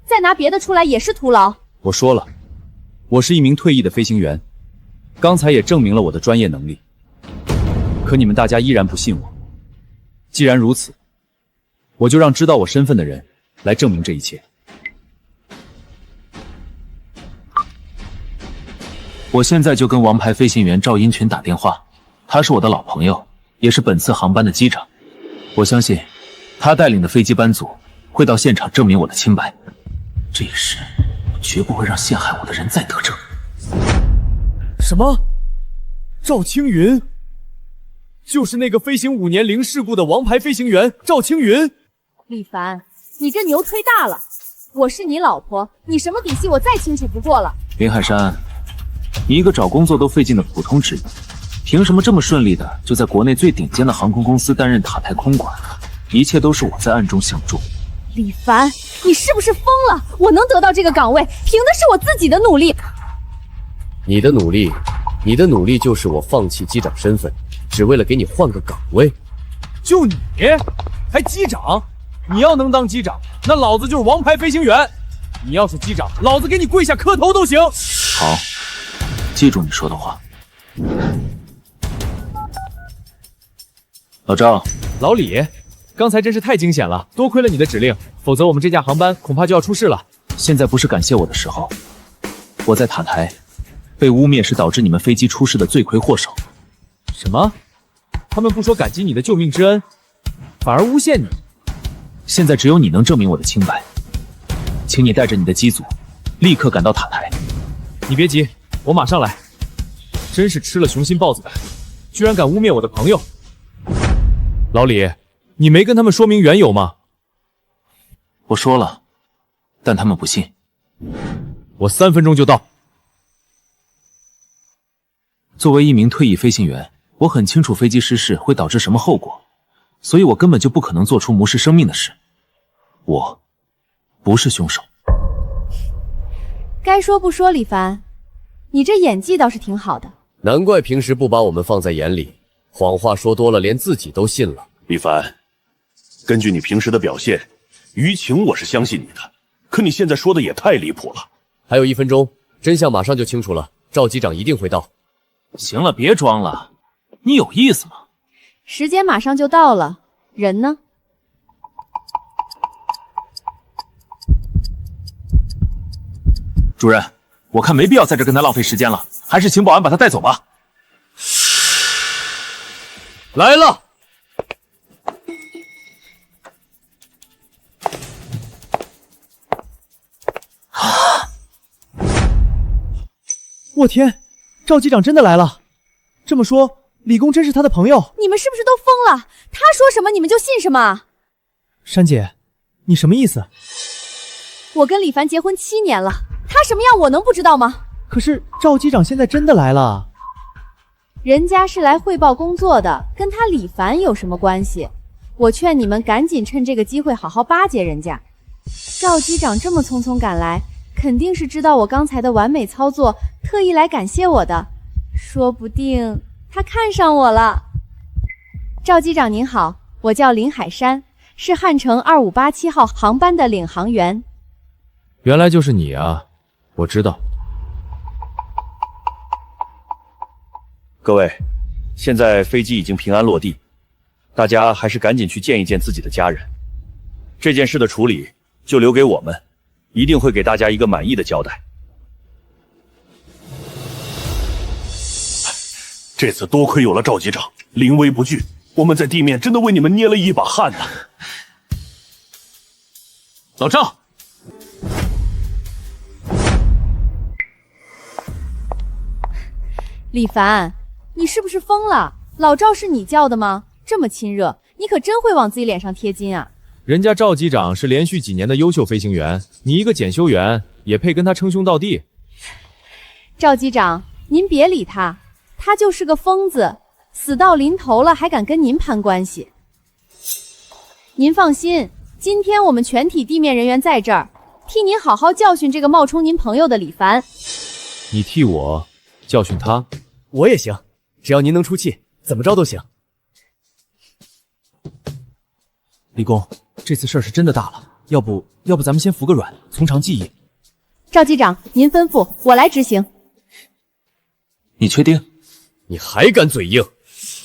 再拿别的出来也是徒劳。我说了，我是一名退役的飞行员，刚才也证明了我的专业能力。可你们大家依然不信我。既然如此，我就让知道我身份的人来证明这一切。我现在就跟王牌飞行员赵英群打电话，他是我的老朋友，也是本次航班的机长。我相信他带领的飞机班组会到现场证明我的清白。这一事绝不会让陷害我的人再得逞。什么？赵青云？就是那个飞行5年零事故的王牌飞行员赵青云？李凡，你这牛吹大了！我是你老婆，你什么底细我再清楚不过了。林海山，你一个找工作都费劲的普通职员，凭什么这么顺利的就在国内最顶尖的航空公司担任塔台空管？一切都是我在暗中相助。李凡，你是不是疯了？我能得到这个岗位，凭的是我自己的努力。你的努力就是我放弃机长身份，只为了给你换个岗位。就你还机长？你要能当机长，那老子就是王牌飞行员。你要是机长，老子给你跪下磕头都行。好，记住你说的话。老赵，老李，刚才真是太惊险了，多亏了你的指令，否则我们这架航班恐怕就要出事了。现在不是感谢我的时候，我在塔台被污蔑是导致你们飞机出事的罪魁祸首。什么？他们不说感激你的救命之恩，反而诬陷你。现在只有你能证明我的清白，请你带着你的机组立刻赶到塔台。你别急，我马上来。真是吃了雄心豹子胆，居然敢污蔑我的朋友。老李，你没跟他们说明缘由吗？我说了，但他们不信。我3分钟就到。作为一名退役飞行员，我很清楚飞机失事会导致什么后果，所以我根本就不可能做出无视生命的事。我不是凶手。该说不说，李凡，你这演技倒是挺好的。难怪平时不把我们放在眼里，谎话说多了，连自己都信了。李凡，根据你平时的表现，舆情我是相信你的，可你现在说的也太离谱了。还有1分钟，真相马上就清楚了，赵机长一定会到。行了，别装了，你有意思吗？时间马上就到了，人呢？主任，我看没必要在这跟他浪费时间了，还是请保安把他带走吧。来了。我天，赵机长真的来了！这么说，李工真是他的朋友？你们是不是都疯了？他说什么你们就信什么？珊姐，你什么意思？我跟李凡结婚7年了，他什么样我能不知道吗？可是赵机长现在真的来了。人家是来汇报工作的，跟他李凡有什么关系？我劝你们赶紧趁这个机会好好巴结人家。赵机长这么匆匆赶来，肯定是知道我刚才的完美操作，特意来感谢我的。说不定他看上我了。赵机长您好，我叫林海山，是汉城2587号航班的领航员。原来就是你啊，我知道。各位，现在飞机已经平安落地，大家还是赶紧去见一见自己的家人。这件事的处理就留给我们，一定会给大家一个满意的交代。这次多亏有了赵机长临危不惧，我们在地面真的为你们捏了一把汗呐。老赵，李凡，你是不是疯了？老赵是你叫的吗？这么亲热，你可真会往自己脸上贴金啊！人家赵机长是连续几年的优秀飞行员，你一个检修员也配跟他称兄道弟？赵机长，您别理他，他就是个疯子，死到临头了还敢跟您攀关系。您放心，今天我们全体地面人员在这儿，替您好好教训这个冒充您朋友的李凡。你替我教训他？我也行，只要您能出气，怎么着都行。李工，这次事儿是真的大了，要不咱们先服个软，从长计议。赵机长，您吩咐，我来执行。你确定？你还敢嘴硬？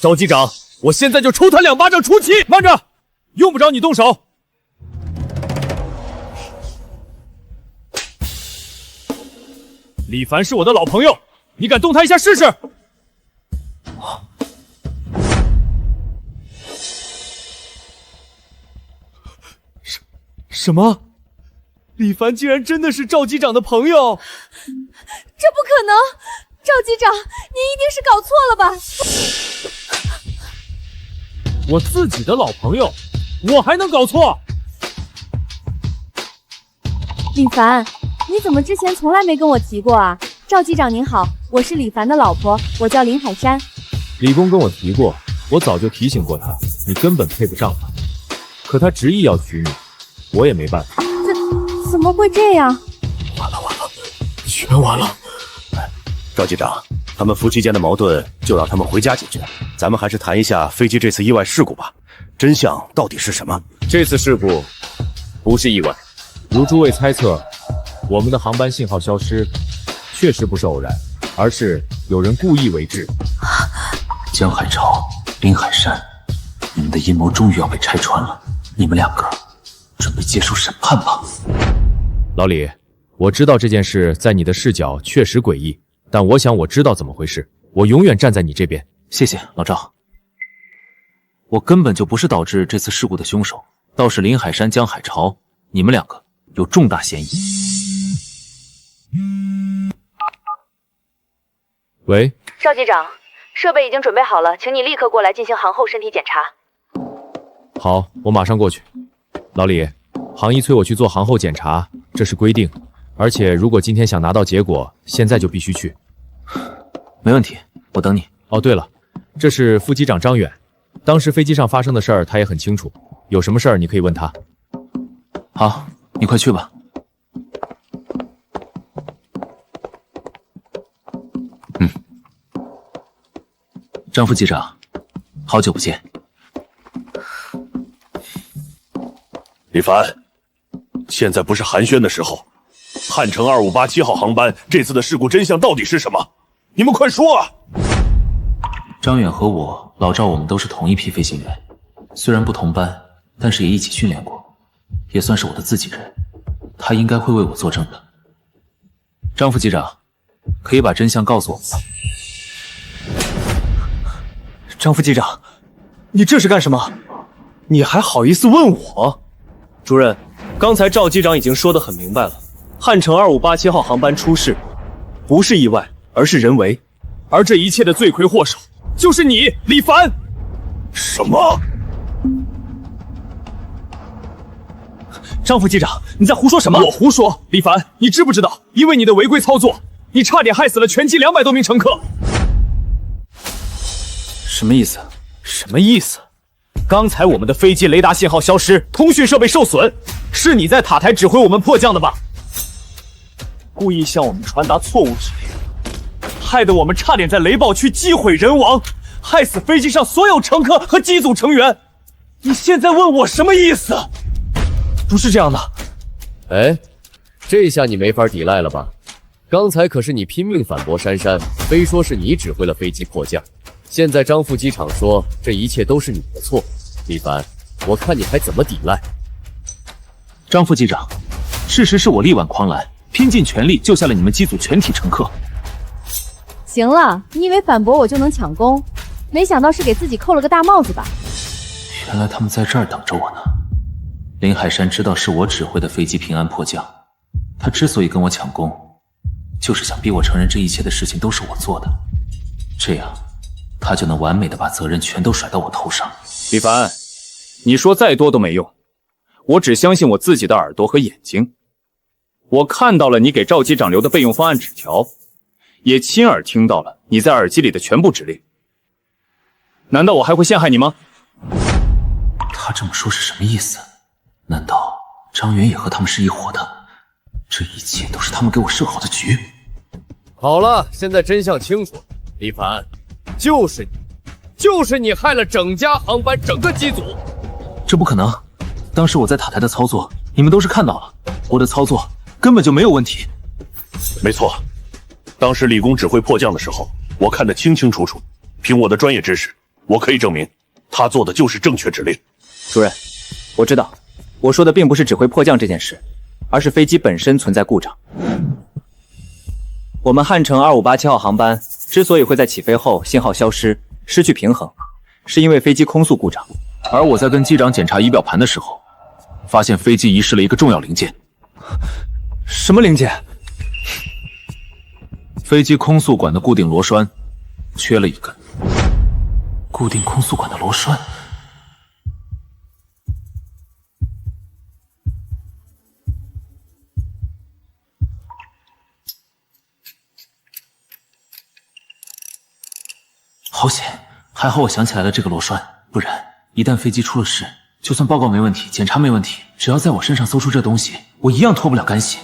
赵机长，我现在就抽他2巴掌出气！慢着，用不着你动手。李凡是我的老朋友，你敢动他一下试试？什么？李凡竟然真的是赵机长的朋友？这不可能！赵机长，您一定是搞错了吧？我自己的老朋友，我还能搞错？李凡，你怎么之前从来没跟我提过啊？赵机长您好，我是李凡的老婆，我叫林海山。李工跟我提过，我早就提醒过他，你根本配不上他，可他执意要娶你，我也没办法。怎么会这样？完了，全完了！赵机长，他们夫妻间的矛盾就让他们回家解决，咱们还是谈一下飞机这次意外事故吧，真相到底是什么？这次事故不是意外，如诸位猜测，我们的航班信号消失确实不是偶然，而是有人故意为之。江海潮、林海山，你们的阴谋终于要被拆穿了，你们2个准备接受审判吧。老李，我知道这件事在你的视角确实诡异，但我想我知道怎么回事，我永远站在你这边。谢谢老赵，我根本就不是导致这次事故的凶手，倒是林海山、江海潮，你们2个有重大嫌疑。喂，赵机长，设备已经准备好了，请你立刻过来进行航后身体检查。好，我马上过去。老李，航医催我去做航后检查，这是规定，而且如果今天想拿到结果，现在就必须去。没问题，我等你。哦，对了，这是副机长张远，当时飞机上发生的事儿他也很清楚，有什么事儿你可以问他。好，你快去吧。张副机长，好久不见。李凡，现在不是寒暄的时候。汉城2587号航班这次的事故真相到底是什么？你们快说啊！张远和我、老赵，我们都是同一批飞行员，虽然不同班，但是也一起训练过，也算是我的自己人。他应该会为我作证的。张副机长，可以把真相告诉我们吗？张副机长，你这是干什么？你还好意思问我？主任，刚才赵机长已经说得很明白了，汉城2587号航班出事，不是意外，而是人为，而这一切的罪魁祸首就是你，李凡。什么？张副机长，你在胡说什么？我胡说？李凡，你知不知道，因为你的违规操作，你差点害死了全机200多名乘客。什么意思？什么意思？刚才我们的飞机雷达信号消失，通讯设备受损，是你在塔台指挥我们迫降的吧？故意向我们传达错误指令，害得我们差点在雷暴区机毁人亡，害死飞机上所有乘客和机组成员。你现在问我什么意思？不是这样的。哎，这下你没法抵赖了吧？刚才可是你拼命反驳珊珊，非说是你指挥了飞机迫降。现在张副机长说这一切都是你的错，李凡，我看你还怎么抵赖？张副机长，事实是我力挽狂澜，拼尽全力救下了你们机组全体乘客。行了，你以为反驳我就能抢功？没想到是给自己扣了个大帽子吧？原来他们在这儿等着我呢。林海山知道是我指挥的飞机平安迫降，他之所以跟我抢功，就是想逼我承认这一切的事情都是我做的，这样他就能完美的把责任全都甩到我头上。李凡，你说再多都没用，我只相信我自己的耳朵和眼睛。我看到了你给赵机长留的备用方案纸条，也亲耳听到了你在耳机里的全部指令。难道我还会陷害你吗？他这么说是什么意思？难道张远也和他们是一伙的？这一切都是他们给我设好的局。好了，现在真相清楚，李凡，就是你害了整家航班整个机组。这不可能，当时我在塔台的操作，你们都是看到了，我的操作根本就没有问题。没错，当时李工指挥迫降的时候，我看得清清楚楚，凭我的专业知识，我可以证明他做的就是正确指令。主任，我知道，我说的并不是指挥迫降这件事，而是飞机本身存在故障。我们汉城2587号航班之所以会在起飞后信号消失、失去平衡，是因为飞机空速故障。而我在跟机长检查仪表盘的时候，发现飞机遗失了一个重要零件。什么零件？飞机空速管的固定螺栓缺了一根。固定空速管的螺栓。好险，还好我想起来了这个螺栓，不然一旦飞机出了事，就算报告没问题，检查没问题，只要在我身上搜出这东西，我一样脱不了干系。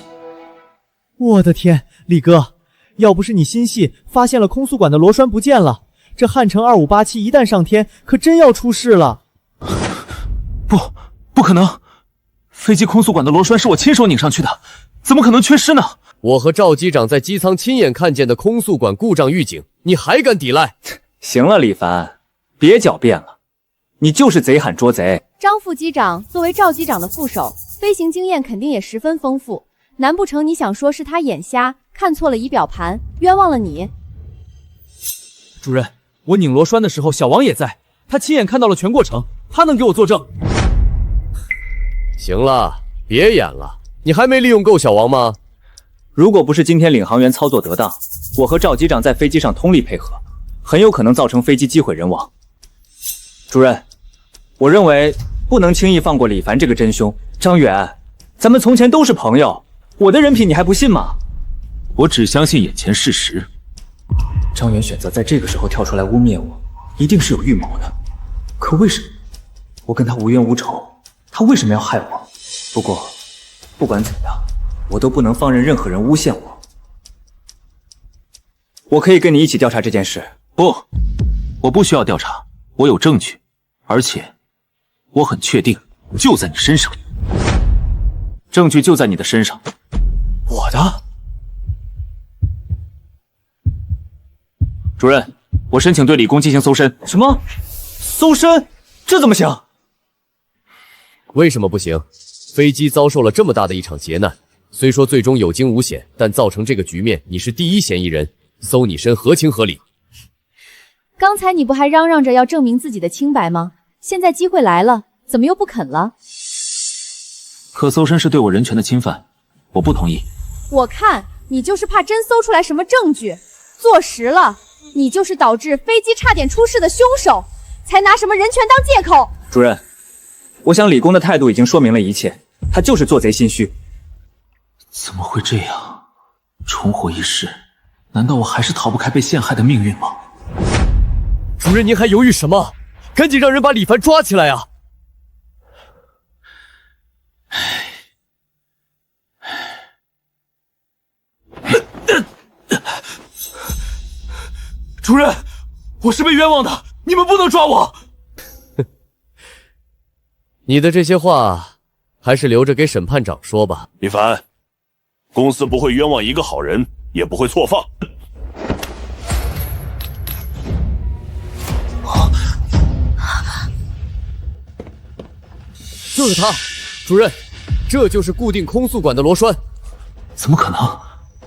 我的天，李哥，要不是你心细发现了空速管的螺栓不见了，这汉城2587一旦上天，可真要出事了。不可能，飞机空速管的螺栓是我亲手拧上去的，怎么可能缺失呢？我和赵机长在机舱亲眼看见的空速管故障预警，你还敢抵赖？行了，李凡，别狡辩了，你就是贼喊捉贼。张副机长作为赵机长的副手，飞行经验肯定也十分丰富，难不成你想说是他眼瞎，看错了仪表盘，冤枉了你？主任，我拧螺栓的时候，小王也在，他亲眼看到了全过程，他能给我作证。行了，别演了，你还没利用够小王吗？如果不是今天领航员操作得当，我和赵机长在飞机上通力配合，很有可能造成飞机机毁人亡。主任，我认为不能轻易放过李凡这个真凶。张远，咱们从前都是朋友，我的人品你还不信吗？我只相信眼前事实。张远选择在这个时候跳出来污蔑我，一定是有预谋的。可为什么我跟他无冤无仇，他为什么要害我？不过不管怎样，我都不能放任任何人诬陷我。我可以跟你一起调查这件事。不，我不需要调查，我有证据，而且我很确定就在你身上。证据就在你的身上。我的？主任，我申请对李工进行搜身。什么？搜身？这怎么行？为什么不行？飞机遭受了这么大的一场劫难，虽说最终有惊无险，但造成这个局面，你是第一嫌疑人，搜你身合情合理。刚才你不还嚷嚷着要证明自己的清白吗？现在机会来了，怎么又不肯了？可搜身是对我人权的侵犯，我不同意。我看你就是怕真搜出来什么证据，坐实了，你就是导致飞机差点出事的凶手，才拿什么人权当借口。主任，我想李工的态度已经说明了一切，他就是做贼心虚。怎么会这样？重活一世，难道我还是逃不开被陷害的命运吗？主任，您还犹豫什么？赶紧让人把李凡抓起来啊！主任，我是被冤枉的，你们不能抓我。你的这些话还是留着给审判长说吧。李凡，公司不会冤枉一个好人，也不会错放。就是他，主任，这就是固定空速管的螺栓。怎么可能？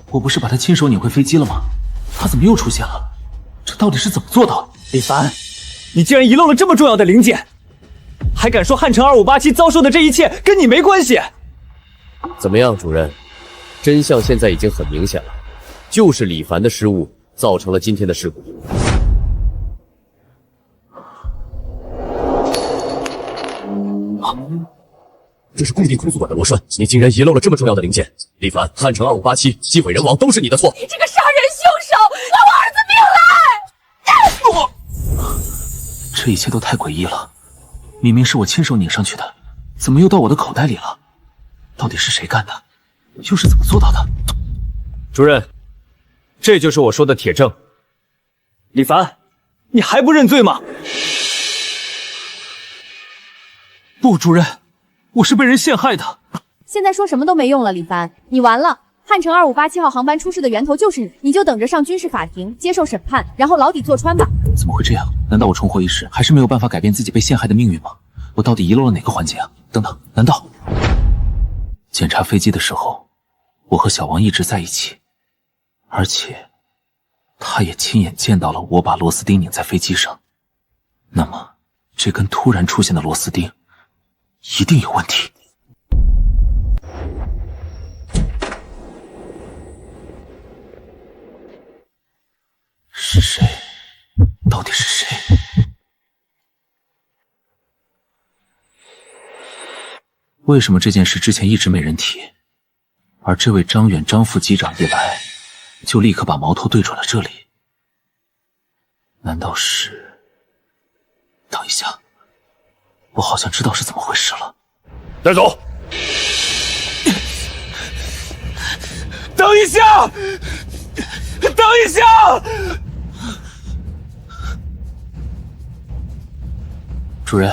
我不是把他亲手拧回飞机了吗？他怎么又出现了？这到底是怎么做到的？李凡，你竟然遗漏了这么重要的零件，还敢说汉城2587遭受的这一切跟你没关系？怎么样，主任？真相现在已经很明显了，就是李凡的失误造成了今天的事故。李凡，你竟然遗漏了这么重要的零件，还敢说汉城2587遭受的这一切跟你没关系？怎么样，主任？真相现在已经很明显了，就是李凡的失误造成了今天的事故。 李凡，你竟然遗漏了这么重要的零件，还敢说汉城2587遭受的这一切跟你没关系？怎么样，主任？吗？这是固定图书馆的螺栓，你竟然遗漏了这么重要的零件。李凡，汉城2587机毁人亡都是你的错。你这个杀人凶手，拿我儿子命来！这一切都太诡异了，明明是我亲手拧上去的，怎么又到我的口袋里了？到底是谁干的？又是怎么做到的？主任，这就是我说的铁证。李凡，你还不认罪吗？不，主任，我是被人陷害的。现在说什么都没用了，李凡，你完了。汉城2587号航班出事的源头就是你，你就等着上军事法庭接受审判，然后牢底坐穿吧。怎么会这样？难道我重活一世还是没有办法改变自己被陷害的命运吗？我到底遗漏了哪个环节啊？等等，难道检查飞机的时候，我和小王一直在一起，而且他也亲眼见到了我把螺丝钉拧在飞机上。那么，这根突然出现的螺丝钉一定有问题。是谁？到底是谁？为什么这件事之前一直没人提，而这位张远张副机长一来，就立刻把矛头对准了这里？难道是……等一下，我好像知道是怎么回事了。带走！等一下！等一下！主任，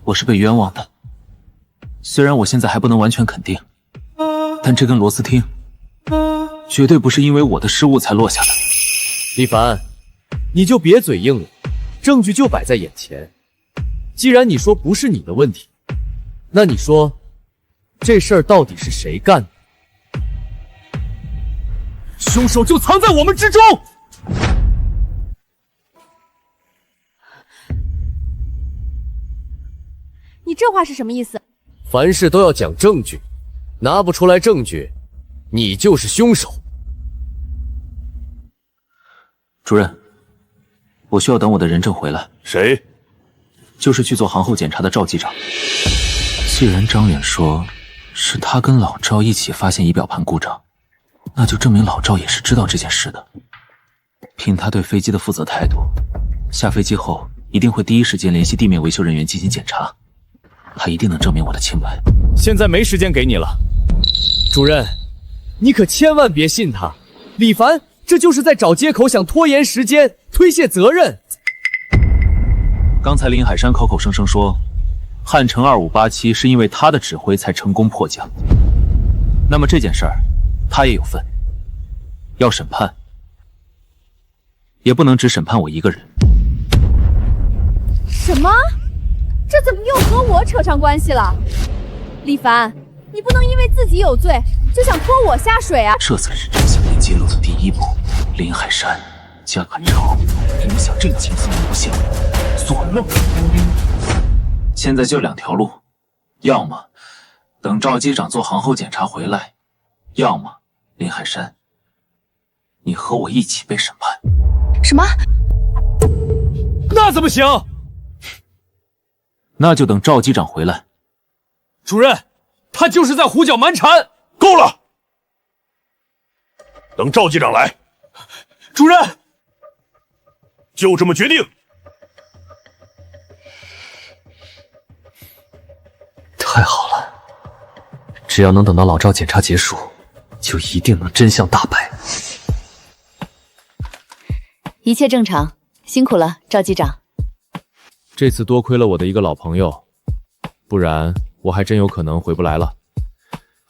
我是被冤枉的。虽然我现在还不能完全肯定，但这根螺丝钉绝对不是因为我的失误才落下的。李凡，你就别嘴硬了，证据就摆在眼前。既然你说不是你的问题，那你说这事儿到底是谁干的？凶手就藏在我们之中！你这话是什么意思？凡事都要讲证据，拿不出来证据，你就是凶手。主任，我需要等我的人证回来。谁？就是去做航后检查的赵机长。既然张远说是他跟老赵一起发现仪表盘故障，那就证明老赵也是知道这件事的。凭他对飞机的负责态度，下飞机后一定会第一时间联系地面维修人员进行检查，他一定能证明我的清白。现在没时间给你了，主任，你可千万别信他。李凡这就是在找借口，想拖延时间，推卸责任。刚才林海山口口声声说汉城2587是因为他的指挥才成功迫降，那么这件事儿他也有份。要审判，也不能只审判我一个人。什么？这怎么又和我扯上关系了？李凡，你不能因为自己有罪就想拖我下水啊！这才是真相被揭露的第一步。林海山、江汉超，你们想这么轻松诬陷我，做梦！现在就两条路，要么等赵机长做航后检查回来，要么林海山，你和我一起被审判。什么？那怎么行？那就等赵机长回来。主任，他就是在胡搅蛮缠。够了！等赵机长来。主任，就这么决定。太好了，只要能等到老赵检查结束，就一定能真相大白。一切正常，辛苦了，赵机长。这次多亏了我的一个老朋友，不然我还真有可能回不来了。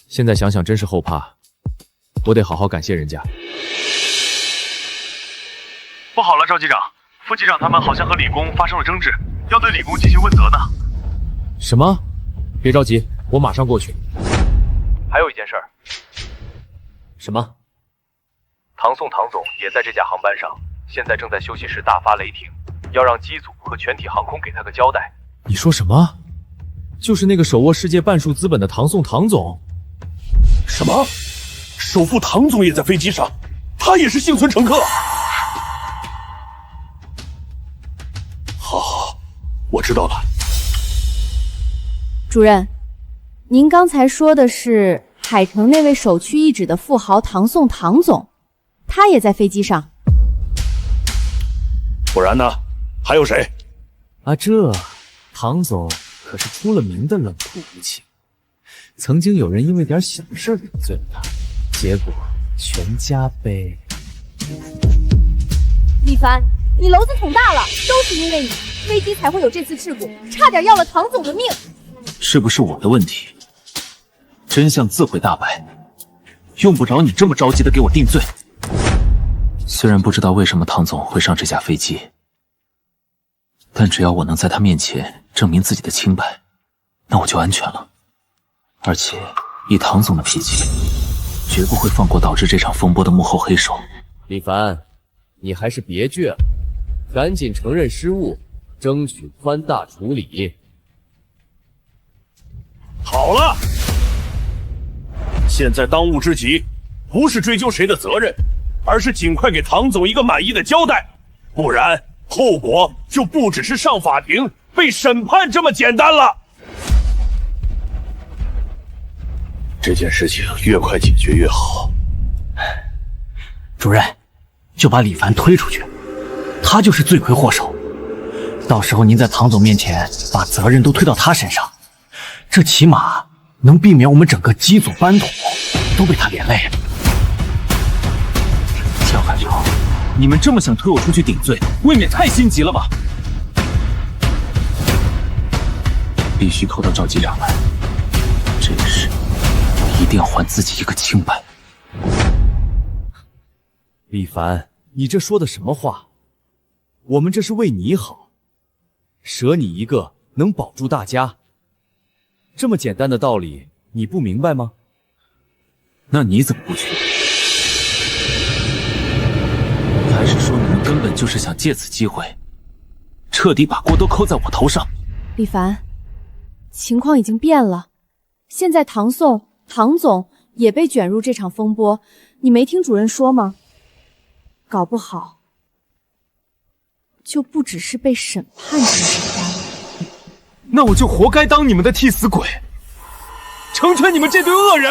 现在想想真是后怕，我得好好感谢人家。不好了，赵机长，副机长他们好像和李工发生了争执，要对李工进行问责呢。什么？别着急，我马上过去。还有一件事儿。什么？唐宋唐总也在这架航班上，现在正在休息室大发雷霆，要让机组和全体航空给他个交代。你说什么？就是那个手握世界半数资本的唐宋唐总？什么？首富唐总也在飞机上，他也是幸存乘客。好，我知道了。主任，您刚才说的是海城那位首屈一指的富豪唐宋唐总，他也在飞机上。不然呢？还有谁？啊，这唐总可是出了名的冷酷无情，曾经有人因为点小事得罪了他，结果全家被……李凡，你篓子捅大了，都是因为你，飞机才会有这次事故，差点要了唐总的命。是不是我的问题？真相自会大白，用不着你这么着急的给我定罪。虽然不知道为什么唐总会上这架飞机，但只要我能在他面前证明自己的清白，那我就安全了。而且以唐总的脾气，绝不会放过导致这场风波的幕后黑手。李凡，你还是别倔了，赶紧承认失误，争取宽大处理。好了，现在当务之急不是追究谁的责任，而是尽快给唐总一个满意的交代，不然后果就不只是上法庭被审判这么简单了。这件事情越快解决越好。主任，就把李凡推出去，他就是罪魁祸首。到时候您在唐总面前把责任都推到他身上，这起码能避免我们整个机组班组都被他连累。江海潮，你们这么想推我出去顶罪，未免太心急了吧？必须扣到赵机长来，这事一定要还自己一个清白。李凡，你这说的什么话？我们这是为你好，舍你一个能保住大家，这么简单的道理你不明白吗？那你怎么不去？还是说你们根本就是想借此机会，彻底把锅都扣在我头上？李凡，情况已经变了，现在唐宋、唐总也被卷入这场风波，你没听主任说吗？搞不好就不只是被审判这么简单了。那我就活该当你们的替死鬼，成全你们这堆恶人！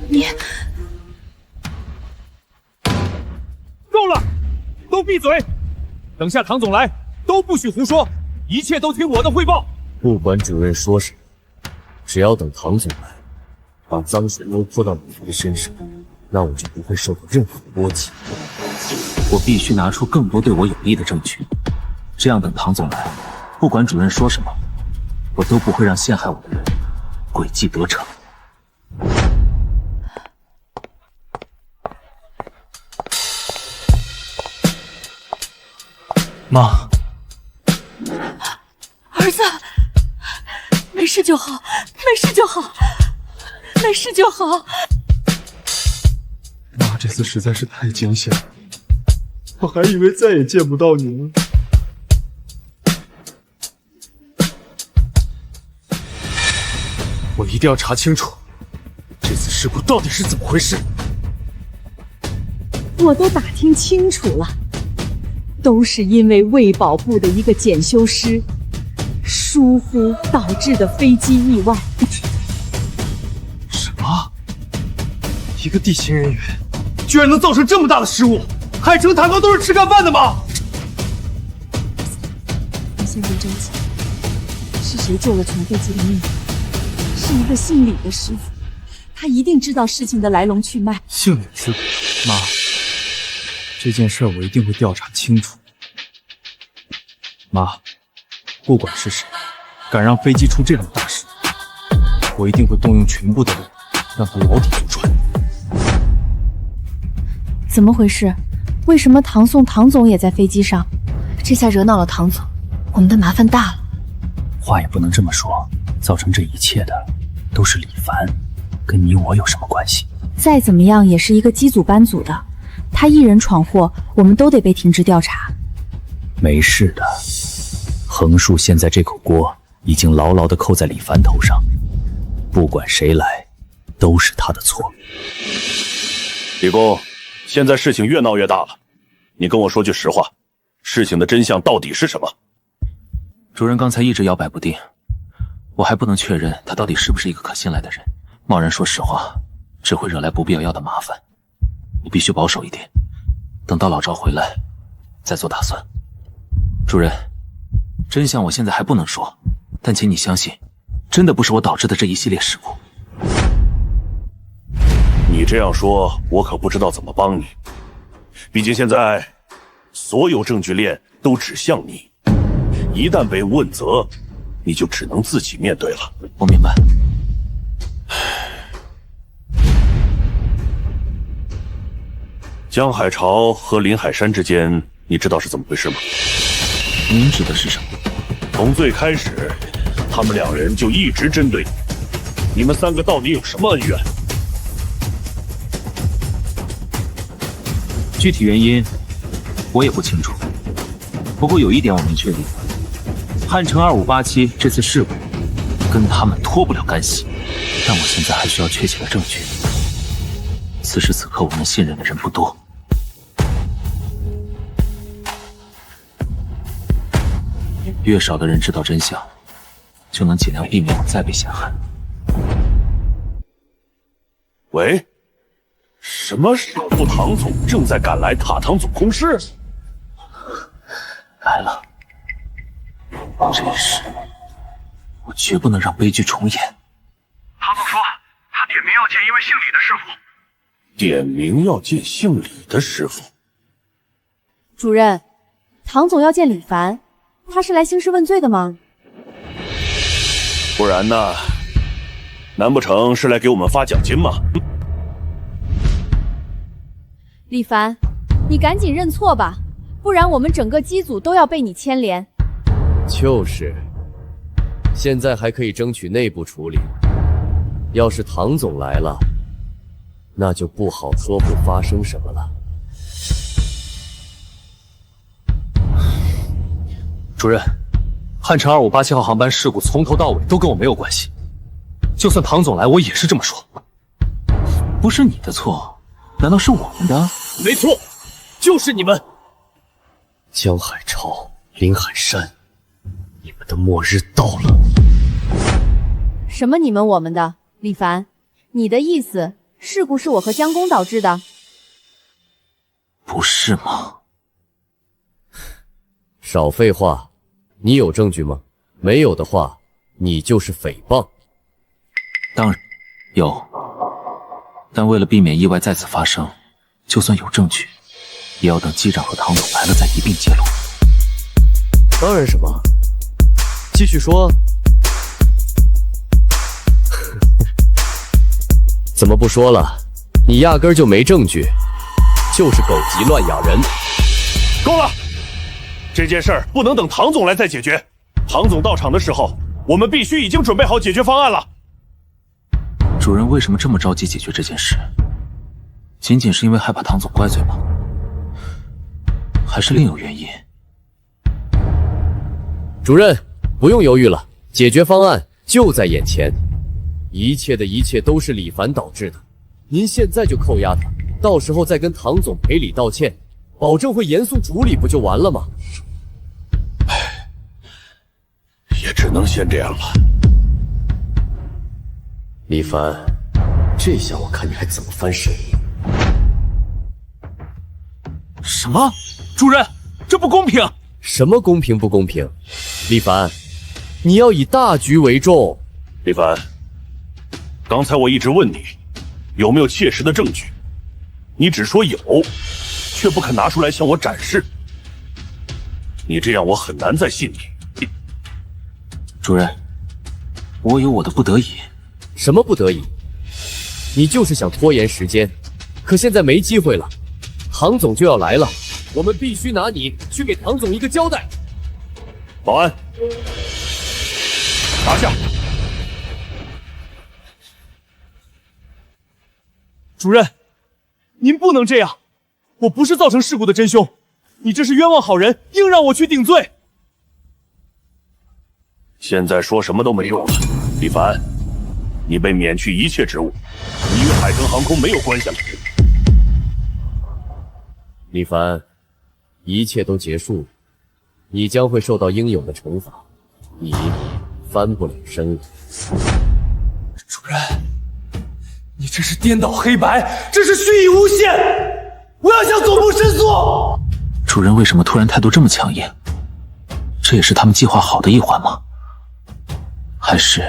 你够了，都闭嘴！等下唐总来，都不许胡说，一切都听我的汇报。不管主任说什么，只要等唐总来，把脏水都泼到你的身上，那我就不会受到任何波及。我必须拿出更多对我有利的证据，这样等唐总来，不管主任说什么，我都不会让陷害我的人诡计得逞。妈，儿子，没事就好，没事就好，没事就好。妈，这次实在是太惊险了，我还以为再也见不到你了。我一定要查清楚，这次事故到底是怎么回事。我都打听清楚了，都是因为卫保部的一个检修师疏忽导致的飞机意外。什么？一个地勤人员居然能造成这么大的失误？海城塔高都是吃干饭的吗？你先别着急，是谁救了全飞机的命？是一个姓李的师傅，他一定知道事情的来龙去脉。姓李师傅，妈，这件事我一定会调查清楚。妈，不管是谁敢让飞机出这种大事，我一定会动用全部的力，让他牢底坐穿。怎么回事？为什么唐宋唐总也在飞机上？这下惹恼了唐总，我们的麻烦大了。话也不能这么说，造成这一切的都是李凡，跟你我有什么关系？再怎么样也是一个机组班组的，他一人闯祸，我们都得被停职调查。没事的，横竖现在这口锅已经牢牢地扣在李凡头上，不管谁来，都是他的错。李工，现在事情越闹越大了，你跟我说句实话，事情的真相到底是什么？主任刚才一直摇摆不定，我还不能确认他到底是不是一个可信赖的人。贸然说实话，只会惹来不必要的麻烦。我必须保守一点，等到老赵回来再做打算。主任，真相我现在还不能说，但请你相信，真的不是我导致的这一系列事故。你这样说，我可不知道怎么帮你。毕竟现在所有证据链都指向你，一旦被问责，你就只能自己面对了。我明白。江海潮和林海山之间，你知道是怎么回事吗？您指的是什么？从最开始，他们两人就一直针对你。你们三个到底有什么恩怨？具体原因我也不清楚，不过有一点我能确定，汉城2587这次事故跟他们脱不了干系，但我现在还需要确切的证据。此时此刻我能信任的人不多。越少的人知道真相，就能尽量避免我再被陷害。喂，什么首富唐总正在赶来塔堂总控室？来了，这事我绝不能让悲剧重演。唐总说，他点名要见一位姓李的师傅。点名要见姓李的师傅。主任，唐总要见李凡，他是来兴师问罪的吗？不然呢？难不成是来给我们发奖金吗？李凡，你赶紧认错吧，不然我们整个机组都要被你牵连。就是，现在还可以争取内部处理。要是唐总来了，那就不好说会发生什么了。主任，汉城2587号航班事故从头到尾都跟我没有关系，就算唐总来，我也是这么说。不是你的错，难道是我们的？没错，就是你们。江海潮、林海山，你们的末日到了。什么你们我们的？李凡，你的意思，事故是我和江公导致的？不是吗？少废话，你有证据吗？没有的话，你就是诽谤。当然有，但为了避免意外再次发生，就算有证据，也要等机长和唐总来了再一并揭露。当然什么？继续说。怎么不说了？你压根儿就没证据，就是狗急乱咬人。够了！这件事儿不能等唐总来再解决。唐总到场的时候，我们必须已经准备好解决方案了。主任为什么这么着急解决这件事？仅仅是因为害怕唐总怪罪吗？还是另有原因？主任，不用犹豫了，解决方案就在眼前。一切的一切都是李凡导致的，您现在就扣押他，到时候再跟唐总赔礼道歉，保证会严肃处理，不就完了吗？也只能先这样了。李凡，这下我看你还怎么翻身。什么？主任，这不公平！什么公平不公平？李凡，你要以大局为重。李凡，刚才我一直问你有没有切实的证据，你只说有，却不肯拿出来向我展示。你这样我很难再信你。主任，我有我的不得已。什么不得已？你就是想拖延时间，可现在没机会了，唐总就要来了，我们必须拿你去给唐总一个交代。保安，拿下！主任，您不能这样，我不是造成事故的真凶，你这是冤枉好人，硬让我去顶罪。现在说什么都没用了，李凡，你被免去一切职务，你与海城航空没有关系了。李凡，一切都结束了，你将会受到应有的惩罚，你翻不了身了。主任，你这是颠倒黑白，这是蓄意诬陷！我要向总部申诉！主任为什么突然态度这么强硬？这也是他们计划好的一环吗？还是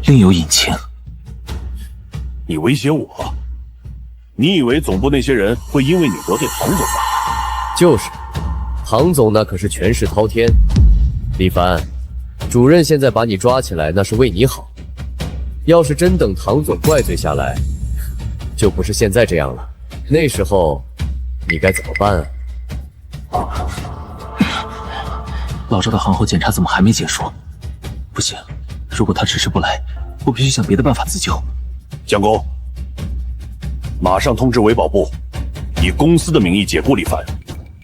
另有隐情？你威胁我？你以为总部那些人会因为你得罪唐总吗？就是，唐总那可是权势滔天。李凡，主任现在把你抓起来，那是为你好。要是真等唐总怪罪下来，就不是现在这样了。那时候，你该怎么办啊？老赵的航后检查怎么还没结束？不行，如果他迟迟不来，我必须想别的办法自救。蒋工，马上通知维保部，以公司的名义解雇李凡，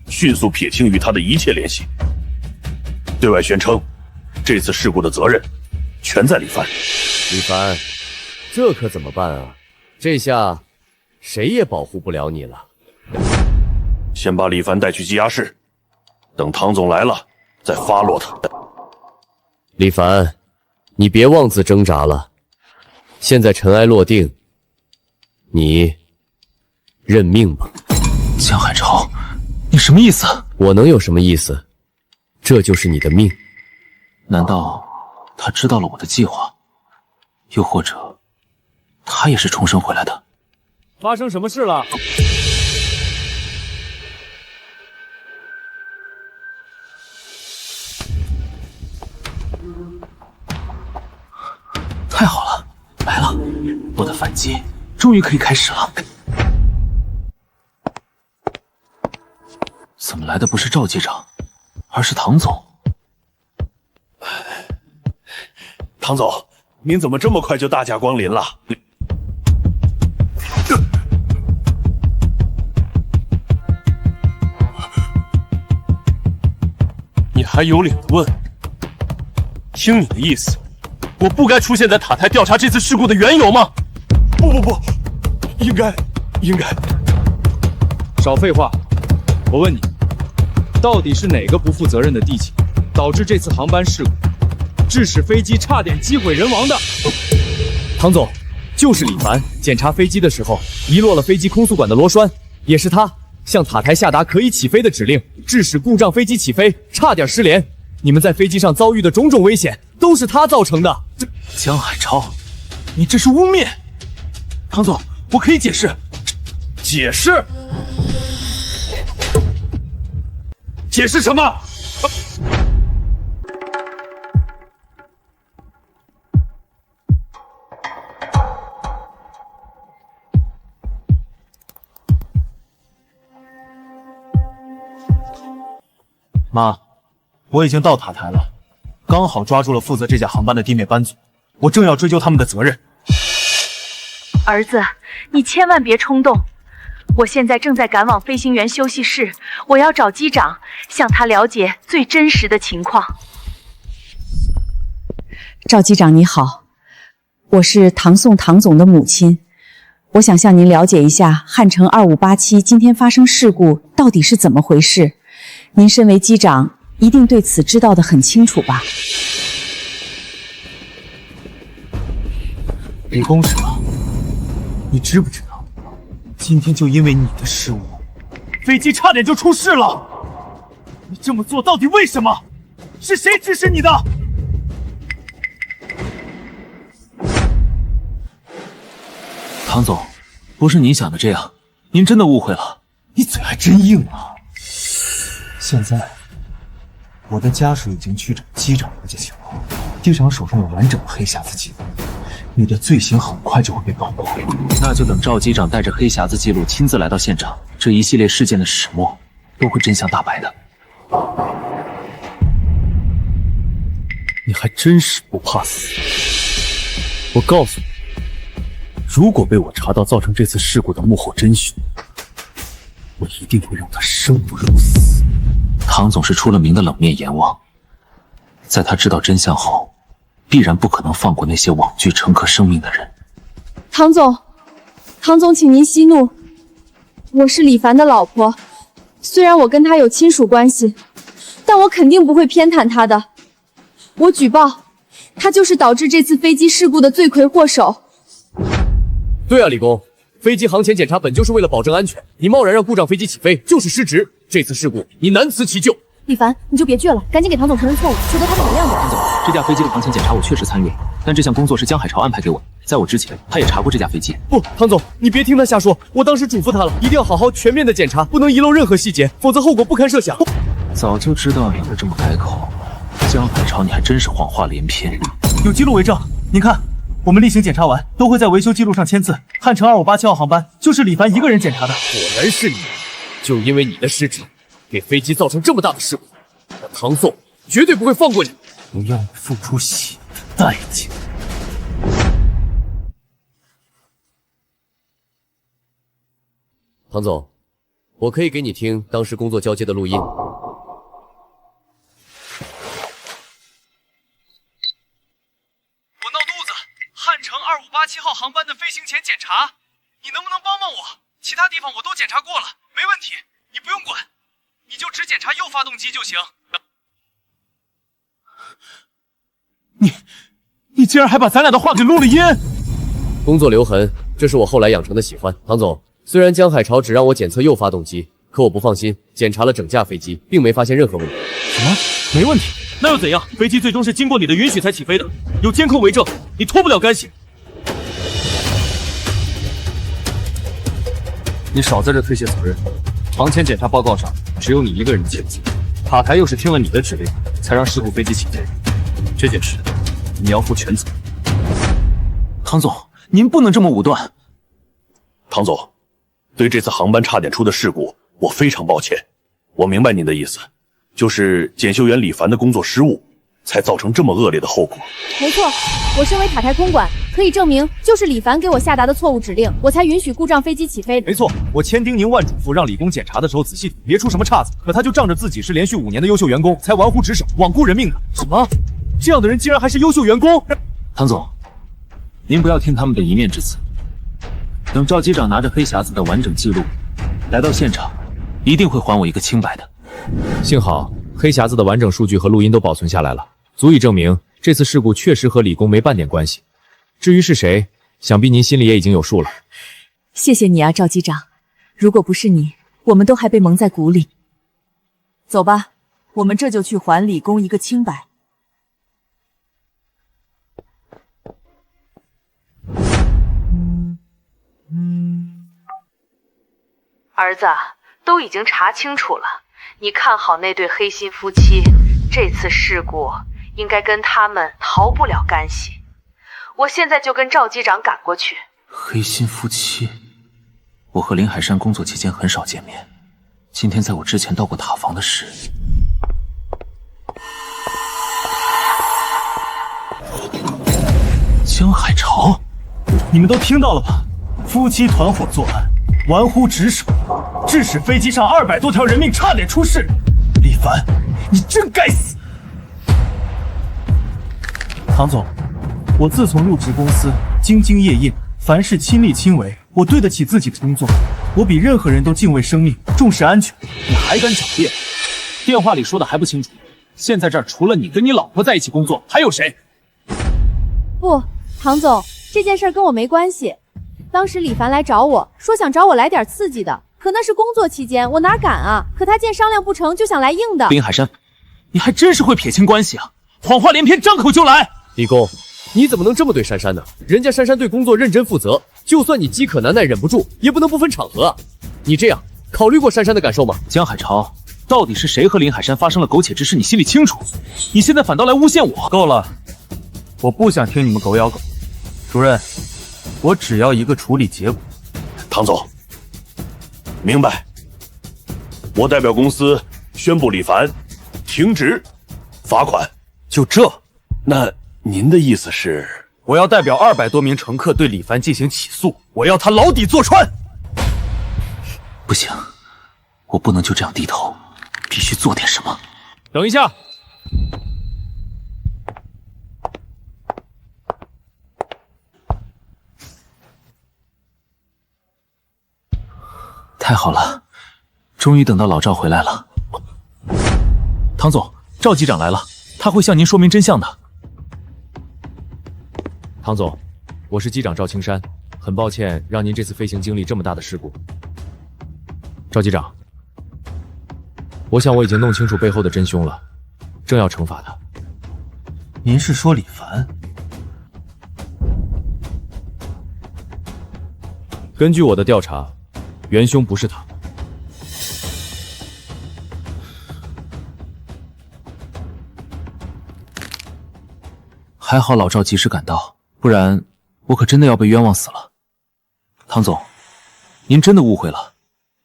迅速撇清与他的一切联系。对外宣称，这次事故的责任全在李凡。李凡，这可怎么办啊？这下谁也保护不了你了。先把李凡带去羁押室，等唐总来了再发落他。李凡，你别妄自挣扎了。现在尘埃落定，你认命吧。江海潮，你什么意思？我能有什么意思？这就是你的命。难道他知道了我的计划？又或者他也是重生回来的？发生什么事了？太好了，来了，我的反击终于可以开始了。怎么来的不是赵机长，而是唐总？唐总，您怎么这么快就大驾光临了？你还有脸问？听你的意思，我不该出现在塔台调查这次事故的缘由吗？不，应该。少废话，我问你，到底是哪个不负责任的地勤，导致这次航班事故，致使飞机差点机毁人亡的？唐总，就是李凡检查飞机的时候遗落了飞机空速管的螺栓，也是他向塔台下达可以起飞的指令，致使故障飞机起飞差点失联。你们在飞机上遭遇的种种危险，都是他造成的。江海潮，你这是污蔑！唐总，我可以解释。解释？解释什么？妈，我已经到塔台了，刚好抓住了负责这架航班的地面班组，我正要追究他们的责任。儿子，你千万别冲动。我现在正在赶往飞行员休息室，我要找机长，向他了解最真实的情况。赵机长你好，我是唐总的母亲，我想向您了解一下汉城2587今天发生事故到底是怎么回事。您身为机长，一定对此知道得很清楚吧？李公使，你知不知道，今天就因为你的失误，飞机差点就出事了。你这么做到底为什么？是谁指使你的？唐总，不是您想的这样，您真的误会了。你嘴还真硬啊！现在，我的家属已经去找机长了解情况，机长手上有完整的黑匣子记录，你的罪行很快就会被曝光。那就等赵机长带着黑匣子记录亲自来到现场，这一系列事件的始末都会真相大白的。你还真是不怕死！我告诉你，如果被我查到造成这次事故的幕后真凶，我一定会让他生不如死。唐总是出了名的冷面阎王，在他知道真相后，必然不可能放过那些罔惧乘客生命的人。唐总，请您息怒，我是李凡的老婆，虽然我跟他有亲属关系，但我肯定不会偏袒他的。我举报，他就是导致这次飞机事故的罪魁祸首。对啊，李工，飞机航前检查本就是为了保证安全，你贸然让故障飞机起飞就是失职，这次事故你难辞其咎。李凡，你就别倔了，赶紧给唐总承认错误，求得他的原谅吧。唐总，这架飞机的航前检查我确实参与了，但这项工作是江海潮安排给我的，在我之前他也查过这架飞机。不，唐总，你别听他瞎说，我当时嘱咐他了，一定要好好全面的检查，不能遗漏任何细节，否则后果不堪设想。早就知道你会这么改口，江海潮，你还真是谎话连篇。有记录为证，您看，我们例行检查完都会在维修记录上签字。汉城2587号航班就是李凡一个人检查的。果然是你，就因为你的失职，给飞机造成这么大的事故，那唐宋绝对不会放过你，我要你付出血的代价。唐总，我可以给你听当时工作交接的录音。汉城2587号航班的飞行前检查，你能不能帮帮我？其他地方我都检查过了，没问题，你不用管，你就只检查右发动机就行。你竟然还把咱俩的话给录了音！工作留痕，这是我后来养成的喜欢。唐总，虽然江海潮只让我检测右发动机，可我不放心，检查了整架飞机，并没发现任何问题。什么？没问题？那又怎样？飞机最终是经过你的允许才起飞的，有监控为证，你脱不了干系。你少在这推卸责任。航前检查报告上只有你一个人签字，塔台又是听了你的指令才让事故飞机起飞，这件事你要负全责。唐总，您不能这么武断。唐总，对这次航班差点出的事故，我非常抱歉。我明白您的意思。就是检修员李凡的工作失误，才造成这么恶劣的后果。没错，我身为塔台空管，可以证明就是李凡给我下达的错误指令，我才允许故障飞机起飞的。没错，我千叮咛万嘱咐，让李工检查的时候仔细，别出什么岔子。可他就仗着自己是连续5年的优秀员工，才玩忽职守，罔顾人命的。什么？这样的人竟然还是优秀员工？唐总，您不要听他们的一面之词。等赵机长拿着黑匣子的完整记录来到现场，一定会还我一个清白的。幸好黑匣子的完整数据和录音都保存下来了，足以证明这次事故确实和李工没半点关系。至于是谁，想必您心里也已经有数了。谢谢你啊，赵机长，如果不是你，我们都还被蒙在鼓里。走吧，我们这就去还李工一个清白。儿子，都已经查清楚了，你看好那对黑心夫妻，这次事故应该跟他们逃不了干系。我现在就跟赵机长赶过去。黑心夫妻，我和林海山工作期间很少见面，今天在我之前到过塔防的事。江海潮，你们都听到了吧？夫妻团伙作案，玩忽职守，致使飞机上200多条人命差点出事。李凡，你真该死！唐总，我自从入职公司，兢兢业业，凡事亲力亲为，我对得起自己的工作。我比任何人都敬畏生命，重视安全。你还敢狡辩？电话里说的还不清楚？现在这儿除了你跟你老婆在一起工作，还有谁？不，唐总，这件事跟我没关系。当时李凡来找我说想找我来点刺激的，可那是工作期间，我哪敢啊？可他见商量不成就想来硬的。林海山，你还真是会撇清关系啊！谎话连篇，张口就来。李工，你怎么能这么对珊珊呢？人家珊珊对工作认真负责，就算你饥渴难耐忍不住，也不能不分场合啊！你这样考虑过珊珊的感受吗？江海潮，到底是谁和林海山发生了苟且之事？你心里清楚。你现在反倒来诬陷我。够了，我不想听你们狗咬狗。主任，我只要一个处理结果。唐总，明白。我代表公司宣布李凡停职，罚款。就这？那您的意思是？我要代表200多名乘客对李凡进行起诉，我要他牢底坐穿。不行，我不能就这样低头，必须做点什么。等一下。太好了，终于等到老赵回来了。唐总，赵机长来了，他会向您说明真相的。唐总，我是机长赵青山，很抱歉让您这次飞行经历这么大的事故。赵机长，我想我已经弄清楚背后的真凶了，正要惩罚他。您是说李凡？根据我的调查，元凶不是他。还好老赵及时赶到，不然我可真的要被冤枉死了。唐总，您真的误会了，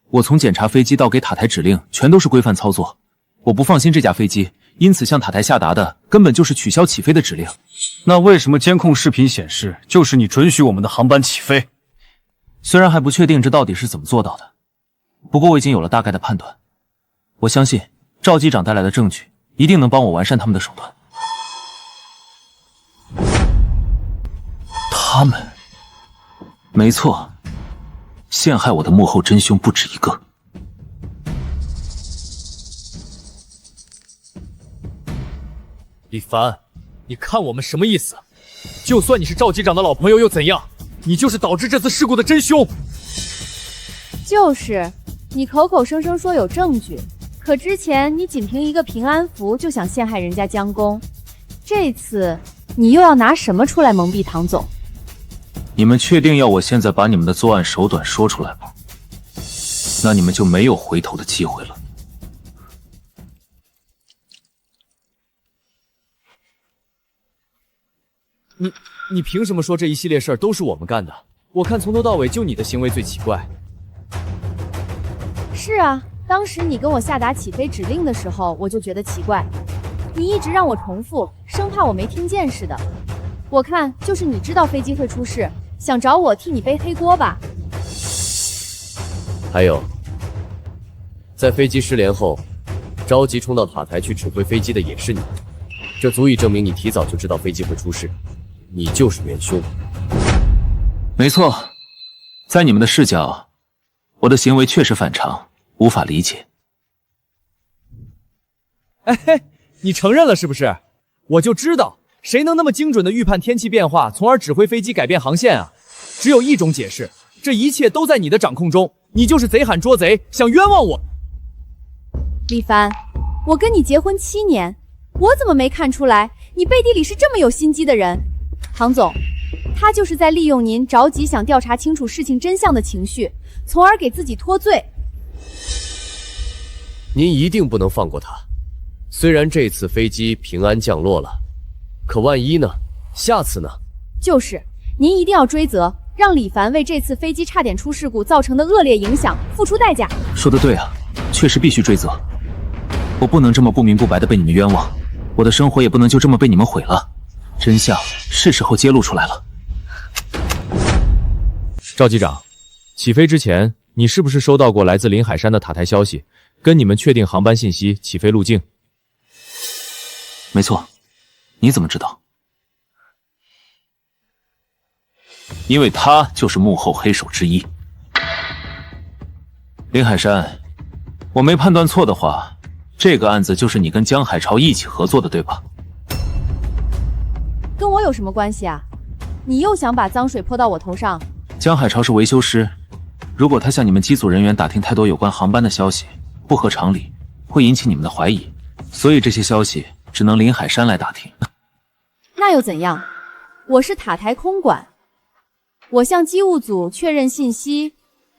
我从检查飞机到给塔台指令，全都是规范操作。我不放心这架飞机，因此向塔台下达的根本就是取消起飞的指令。那为什么监控视频显示就是你准许我们的航班起飞？虽然还不确定这到底是怎么做到的，不过我已经有了大概的判断。我相信赵机长带来的证据一定能帮我完善他们的手段。他们，没错，陷害我的幕后真凶不止一个。李凡，你看我们什么意思？就算你是赵机长的老朋友又怎样？你就是导致这次事故的真凶。就是，你口口声声说有证据，可之前你仅凭一个平安符就想陷害人家江公，这次你又要拿什么出来蒙蔽唐总？你们确定要我现在把你们的作案手短说出来吗？那你们就没有回头的机会了。你凭什么说这一系列事儿都是我们干的？我看从头到尾就你的行为最奇怪。是啊，当时你跟我下达起飞指令的时候，我就觉得奇怪，你一直让我重复，生怕我没听见似的。我看就是你知道飞机会出事，想找我替你背黑锅吧。还有，在飞机失联后，着急冲到塔台去指挥飞机的也是你，这足以证明你提早就知道飞机会出事，你就是元凶。没错，在你们的视角，我的行为确实反常，无法理解。哎嘿，你承认了是不是？我就知道，谁能那么精准的预判天气变化，从而指挥飞机改变航线啊？只有一种解释，这一切都在你的掌控中，你就是贼喊捉贼，想冤枉我。李凡，我跟你结婚7年，我怎么没看出来你背地里是这么有心机的人？唐总，他就是在利用您着急想调查清楚事情真相的情绪，从而给自己脱罪。您一定不能放过他。虽然这次飞机平安降落了，可万一呢？下次呢？就是，您一定要追责，让李凡为这次飞机差点出事故造成的恶劣影响付出代价。说得对啊，确实必须追责。我不能这么不明不白的被你们冤枉，我的生活也不能就这么被你们毁了。真相是时候揭露出来了。赵机长，起飞之前，你是不是收到过来自林海山的塔台消息，跟你们确定航班信息、起飞路径？没错，你怎么知道？因为他就是幕后黑手之一。林海山，我没判断错的话，这个案子就是你跟江海潮一起合作的，对吧？跟我有什么关系啊？你又想把脏水泼到我头上？江海潮是维修师，如果他向你们机组人员打听太多有关航班的消息，不合常理，会引起你们的怀疑，所以这些消息只能林海山来打听。那又怎样？我是塔台空管，我向机务组确认信息，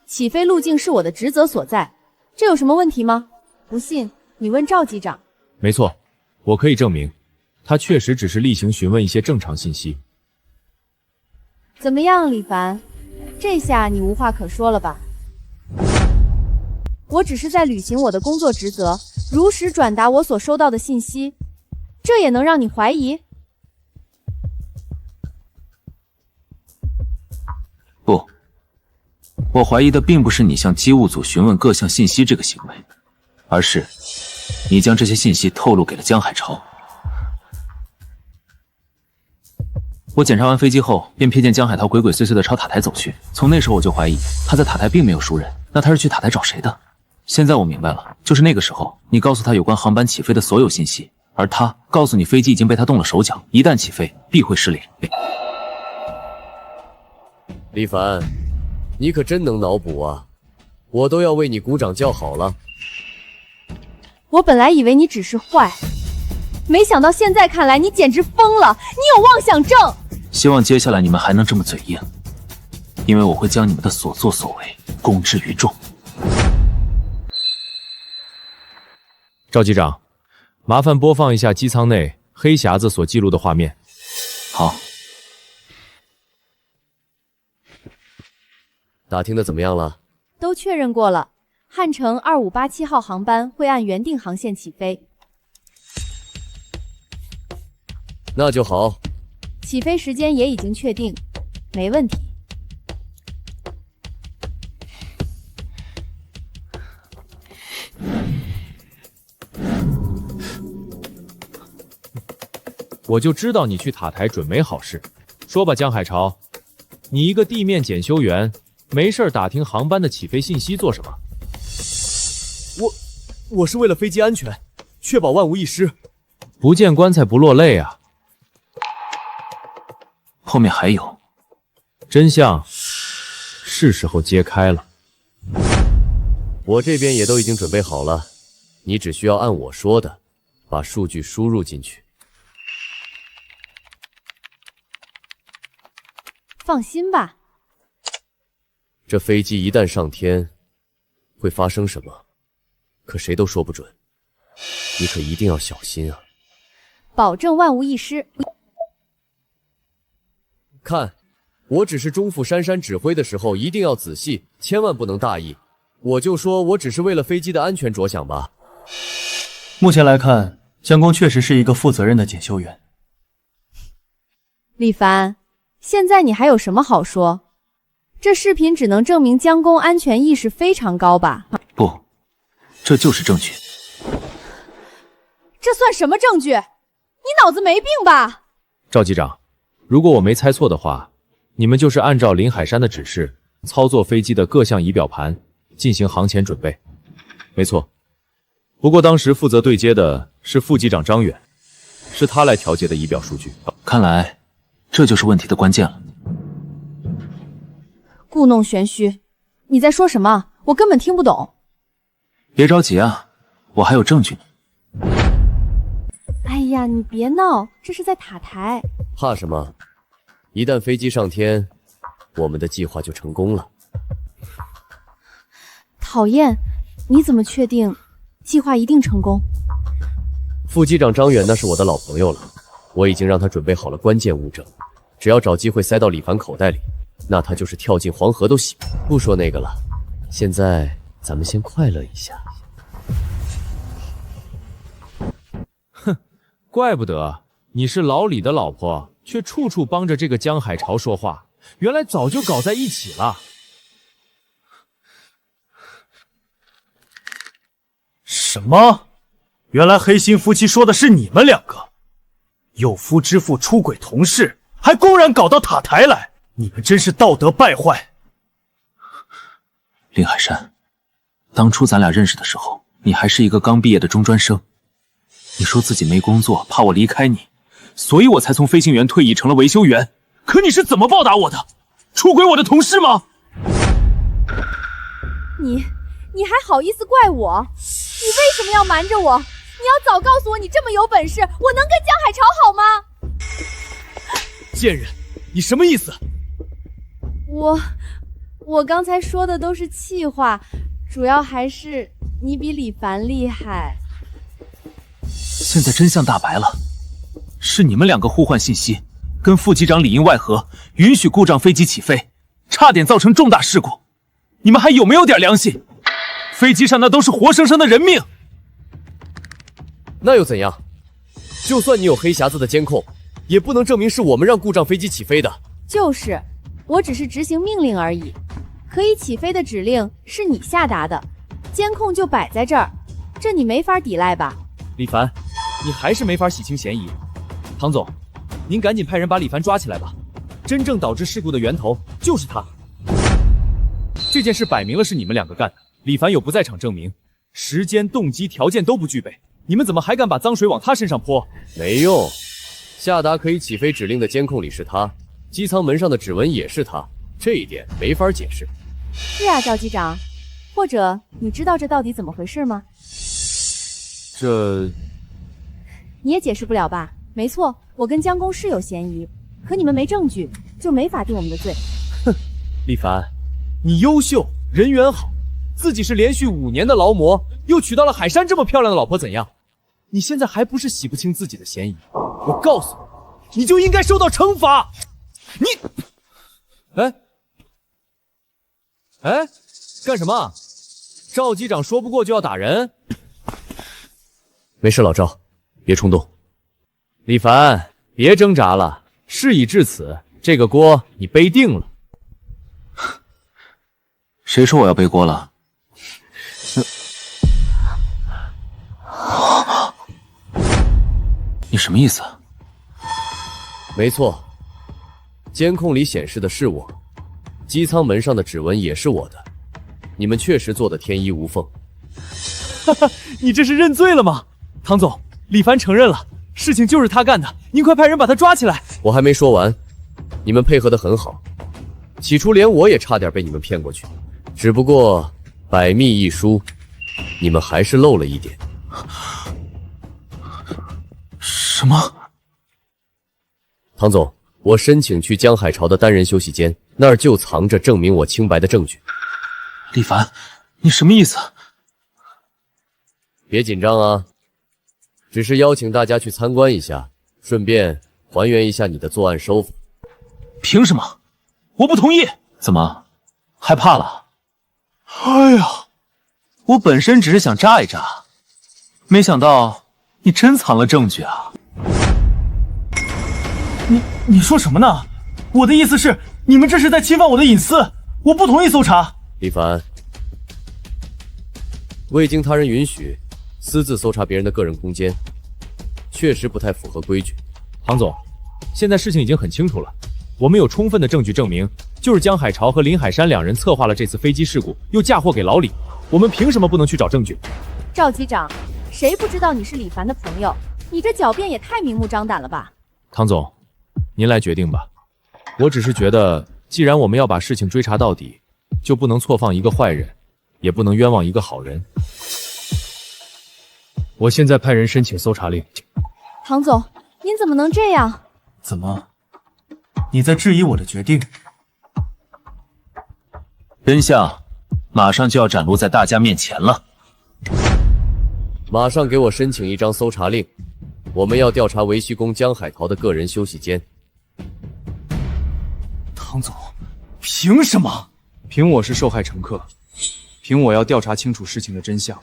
起飞路径是我的职责所在，这有什么问题吗？不信你问赵机长。没错，我可以证明，他确实只是例行询问一些正常信息。怎么样，李凡？这下你无话可说了吧？我只是在履行我的工作职责，如实转达我所收到的信息，这也能让你怀疑？不，我怀疑的并不是你向机务组询问各项信息这个行为，而是你将这些信息透露给了江海潮。我检查完飞机后，便瞥见江海涛鬼鬼祟祟地朝塔台走去。从那时候我就怀疑他在塔台并没有熟人，那他是去塔台找谁的？现在我明白了，就是那个时候你告诉他有关航班起飞的所有信息，而他告诉你飞机已经被他动了手脚，一旦起飞必会失联。李凡，你可真能脑补啊！我都要为你鼓掌叫好了。我本来以为你只是坏，没想到现在看来你简直疯了，你有妄想症。希望接下来你们还能这么嘴硬，因为我会将你们的所作所为公之于众。赵机长，麻烦播放一下机舱内黑匣子所记录的画面。好。打听的怎么样了？都确认过了，汉城2587号航班会按原定航线起飞。那就好。起飞时间也已经确定，没问题。我就知道你去塔台准没好事。说吧，江海潮，你一个地面检修员，没事打听航班的起飞信息做什么？我是为了飞机安全，确保万无一失。不见棺材不落泪啊！后面还有，真相是时候揭开了。我这边也都已经准备好了，你只需要按我说的，把数据输入进去。放心吧，这飞机一旦上天，会发生什么，可谁都说不准。你可一定要小心啊！保证万无一失。看，我只是中副珊珊指挥的时候一定要仔细，千万不能大意。我就说我只是为了飞机的安全着想吧。目前来看，江工确实是一个负责任的检修员。李凡，现在你还有什么好说？这视频只能证明江工安全意识非常高吧？不，这就是证据。这算什么证据？你脑子没病吧？赵机长，如果我没猜错的话，你们就是按照林海山的指示操作飞机的各项仪表盘进行航前准备。没错，不过当时负责对接的是副机长张远，是他来调节的仪表数据。看来这就是问题的关键了。故弄玄虚，你在说什么？我根本听不懂。别着急啊，我还有证据呢。哎呀，你别闹，这是在塔台。怕什么？一旦飞机上天，我们的计划就成功了。讨厌，你怎么确定计划一定成功？副机长张远那是我的老朋友了，我已经让他准备好了关键物证，只要找机会塞到李凡口袋里，那他就是跳进黄河都洗不说那个了。现在咱们先快乐一下。哼，怪不得你是老李的老婆，却处处帮着这个江海潮说话，原来早就搞在一起了。什么？原来黑心夫妻说的是你们两个，有夫之妇出轨同事，还公然搞到塔台来，你们真是道德败坏。林海山，当初咱俩认识的时候，你还是一个刚毕业的中专生。你说自己没工作，怕我离开你，所以我才从飞行员退役成了维修员。可你是怎么报答我的？出轨我的同事吗？你还好意思怪我？你为什么要瞒着我？你要早告诉我你这么有本事，我能跟江海潮好吗？贱人，你什么意思？我刚才说的都是气话，主要还是你比李凡厉害。现在真相大白了，是你们两个互换信息，跟副机长里应外合，允许故障飞机起飞，差点造成重大事故。你们还有没有点良心？飞机上那都是活生生的人命。那又怎样？就算你有黑匣子的监控，也不能证明是我们让故障飞机起飞的。就是，我只是执行命令而已。可以起飞的指令是你下达的，监控就摆在这儿，这你没法抵赖吧？李凡，你还是没法洗清嫌疑。唐总，您赶紧派人把李凡抓起来吧，真正导致事故的源头就是他。这件事摆明了是你们两个干的，李凡有不在场证明，时间、动机、条件都不具备，你们怎么还敢把脏水往他身上泼？没用，下达可以起飞指令的监控里是他，机舱门上的指纹也是他，这一点没法解释。是啊，赵机长，或者你知道这到底怎么回事吗？这你也解释不了吧？没错，我跟江公是有嫌疑，可你们没证据，就没法定我们的罪。哼，李凡，你优秀，人缘好，自己是连续5年的劳模，又娶到了海山这么漂亮的老婆，怎样？你现在还不是洗不清自己的嫌疑？我告诉你，你就应该受到惩罚。你，哎，干什么？赵机长说不过就要打人？没事，老赵，别冲动。李凡，别挣扎了，事已至此，这个锅你背定了。谁说我要背锅了？你什么意思？没错，监控里显示的是我，机舱门上的指纹也是我的，你们确实做得天衣无缝。哈哈，你这是认罪了吗？唐总，李凡承认了，事情就是他干的，您快派人把他抓起来。我还没说完，你们配合得很好，起初连我也差点被你们骗过去，只不过百密一疏，你们还是漏了一点。什么？唐总，我申请去江海潮的单人休息间，那儿就藏着证明我清白的证据。李凡，你什么意思？别紧张啊，只是邀请大家去参观一下，顺便还原一下你的作案手法。凭什么？我不同意！怎么，害怕了？哎呀，我本身只是想炸一炸，没想到你真藏了证据啊！你说什么呢？我的意思是，你们这是在侵犯我的隐私，我不同意搜查。李凡，未经他人允许，私自搜查别人的个人空间，确实不太符合规矩。唐总，现在事情已经很清楚了，我们有充分的证据证明，就是江海潮和林海山2人策划了这次飞机事故，又嫁祸给老李。我们凭什么不能去找证据？赵机长，谁不知道你是李凡的朋友？你这狡辩也太明目张胆了吧！唐总，您来决定吧。我只是觉得，既然我们要把事情追查到底，就不能错放一个坏人，也不能冤枉一个好人。我现在派人申请搜查令。唐总，您怎么能这样？怎么？你在质疑我的决定？真相马上就要展露在大家面前了。马上给我申请一张搜查令，我们要调查维修工江海淘的个人休息间。唐总，凭什么？凭我是受害乘客，凭我要调查清楚事情的真相。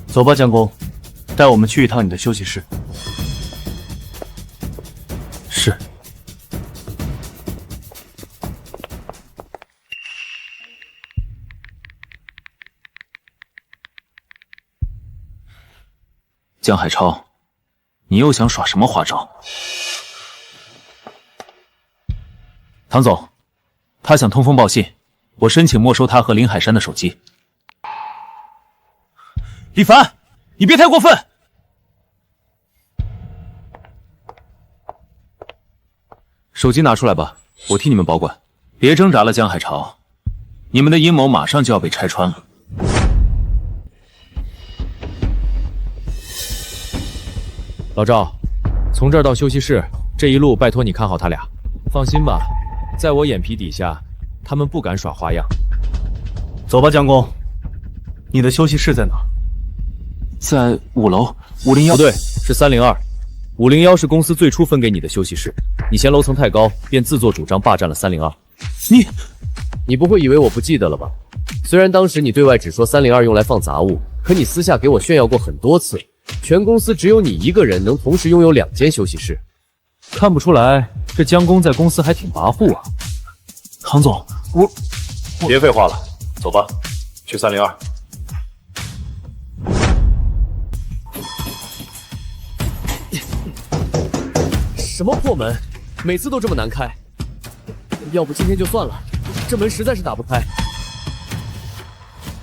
走吧，江工，带我们去一趟你的休息室。是。江海超，你又想耍什么花招？唐总，他想通风报信，我申请没收他和林海山的手机。李凡，你别太过分！手机拿出来吧，我替你们保管。别挣扎了，江海潮，你们的阴谋马上就要被拆穿了。老赵，从这儿到休息室，这一路拜托你看好他俩。放心吧，在我眼皮底下，他们不敢耍花样。走吧，江工，你的休息室在哪？在5楼501。不对，是302。501是公司最初分给你的休息室，你嫌楼层太高，便自作主张霸占了302。你不会以为我不记得了吧？虽然当时你对外只说302用来放杂物，可你私下给我炫耀过很多次。全公司只有你一个人能同时拥有2间休息室，看不出来，这江工在公司还挺跋扈啊。唐总，我别废话了，走吧，去302。什么破门，每次都这么难开。要不今天就算了，这门实在是打不开。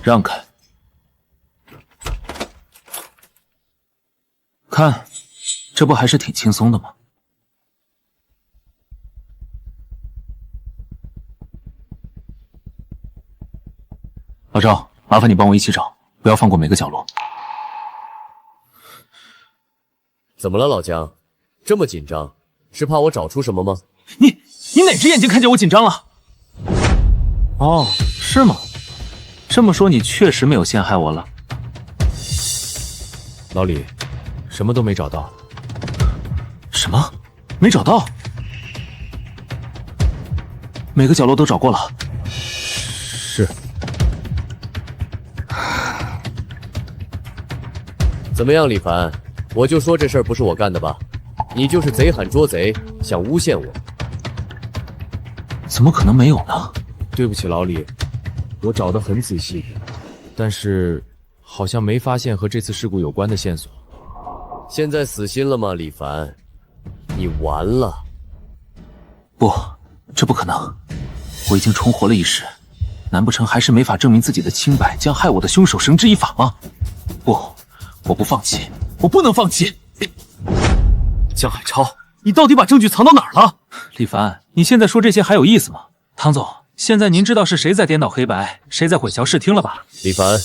让开。看，这不还是挺轻松的吗？老赵，麻烦你帮我一起找，不要放过每个角落。怎么了，老姜？这么紧张，是怕我找出什么吗？你哪只眼睛看见我紧张了？哦，是吗？这么说，你确实没有陷害我了。老李，什么都没找到。什么？没找到？每个角落都找过了。是。怎么样，李凡？我就说这事儿不是我干的吧？你就是贼喊捉贼，想诬陷我。怎么可能没有呢？对不起，老李，我找得很仔细，但是好像没发现和这次事故有关的线索。现在死心了吗，李凡？你完了。不，这不可能。我已经重活了一世，难不成还是没法证明自己的清白，将害我的凶手绳之以法吗？不，我不放弃，我不能放弃。江海超，你到底把证据藏到哪儿了？李凡，你现在说这些还有意思吗？唐总，现在您知道是谁在颠倒黑白，谁在混淆视听了吧？李凡，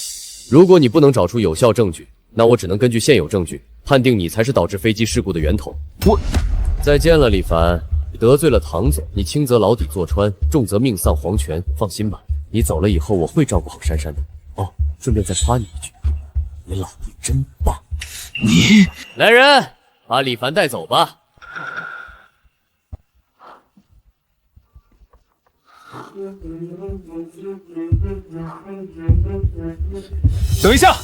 如果你不能找出有效证据，那我只能根据现有证据判定你才是导致飞机事故的源头。我再见了，李凡。得罪了唐总，你轻则牢底坐穿，重则命丧黄泉。放心吧，你走了以后，我会照顾好珊珊的。哦，顺便再夸你一句，你老弟真棒。你来人，把李凡带走吧。等一下。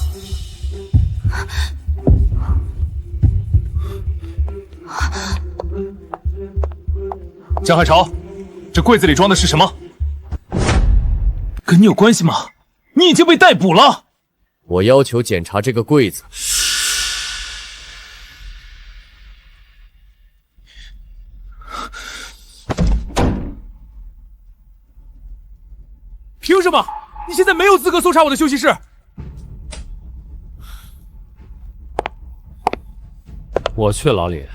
江海潮，这柜子里装的是什么？跟你有关系吗？你已经被逮捕了。我要求检查这个柜子。凭什么？你现在没有资格搜查我的休息室。我去，老李，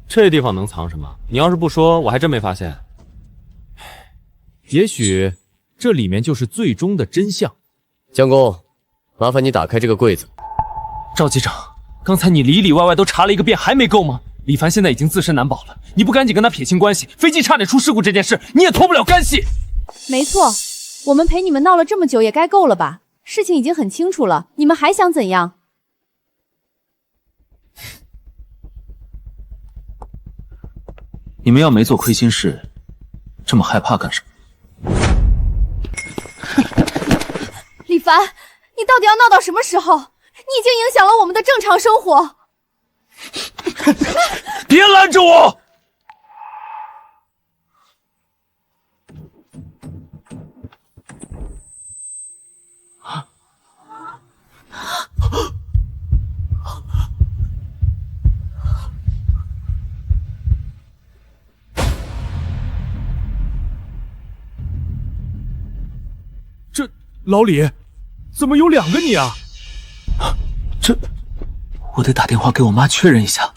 这地方能藏什么？你要是不说，我还真没发现。也许这里面就是最终的真相。江工，麻烦你打开这个柜子。赵机长，刚才你里里外外都查了一个遍，还没够吗？李凡现在已经自身难保了，你不赶紧跟他撇清关系，飞机差点出事故这件事，你也脱不了干系。没错，我们陪你们闹了这么久，也该够了吧？事情已经很清楚了，你们还想怎样？你们要没做亏心事，这么害怕干什么？李凡，你到底要闹到什么时候？你已经影响了我们的正常生活。别拦着我！这老李，怎么有两个你啊？这，我得打电话给我妈确认一下。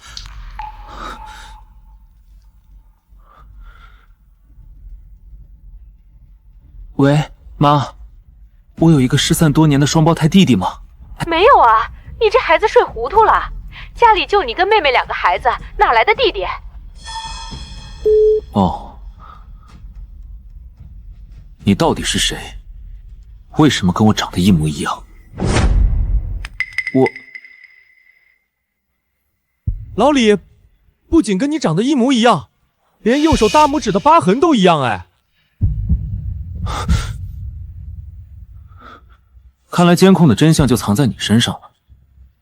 喂，妈，我有一个失散多年的双胞胎弟弟吗？没有啊，你这孩子睡糊涂了，家里就你跟妹妹两个孩子，哪来的弟弟？哦，你到底是谁？为什么跟我长得一模一样？老李，不仅跟你长得一模一样，连右手大拇指的疤痕都一样哎。看来监控的真相就藏在你身上了，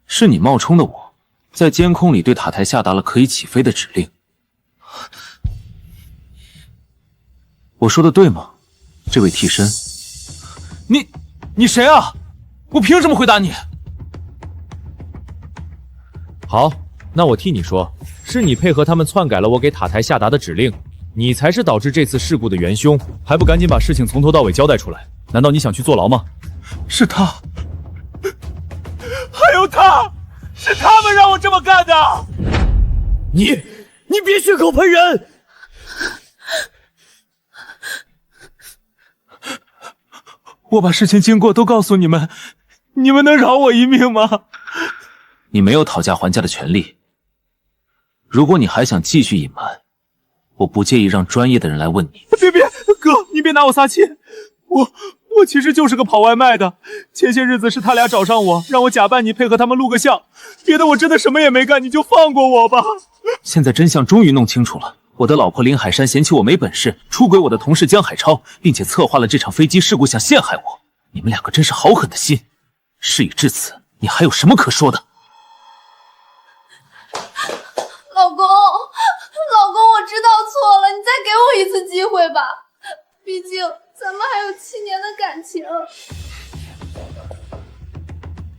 是你冒充的我，在监控里对塔台下达了可以起飞的指令。我说的对吗，这位替身？你谁啊？我凭什么回答你？好，那我替你说，是你配合他们篡改了我给塔台下达的指令，你才是导致这次事故的元凶，还不赶紧把事情从头到尾交代出来？难道你想去坐牢吗？是他，还有他，是他们让我这么干的。你别血口喷人！我把事情经过都告诉你们，你们能饶我一命吗？你没有讨价还价的权利。如果你还想继续隐瞒，我不介意让专业的人来问你。别，哥，你别拿我撒气。我其实就是个跑外卖的，前些日子是他俩找上我，让我假扮你配合他们录个像，别的我真的什么也没干，你就放过我吧。现在真相终于弄清楚了，我的老婆林海珊嫌弃我没本事，出轨我的同事江海超，并且策划了这场飞机事故，想陷害我。你们两个真是好狠的心。事已至此，你还有什么可说的？老公，我知道错了，你再给我一次机会吧，毕竟咱们还有7年的感情。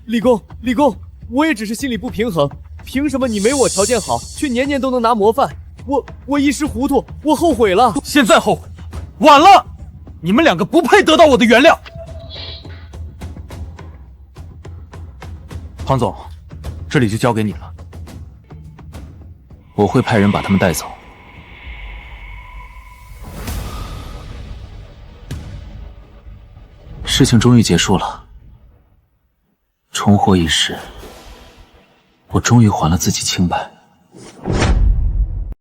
李工，我也只是心里不平衡，凭什么你没我条件好，却年年都能拿模范？我一时糊涂，我后悔了。现在后悔晚了，你们两个不配得到我的原谅。黄总，这里就交给你了，我会派人把他们带走。事情终于结束了，重获一时，我终于还了自己清白。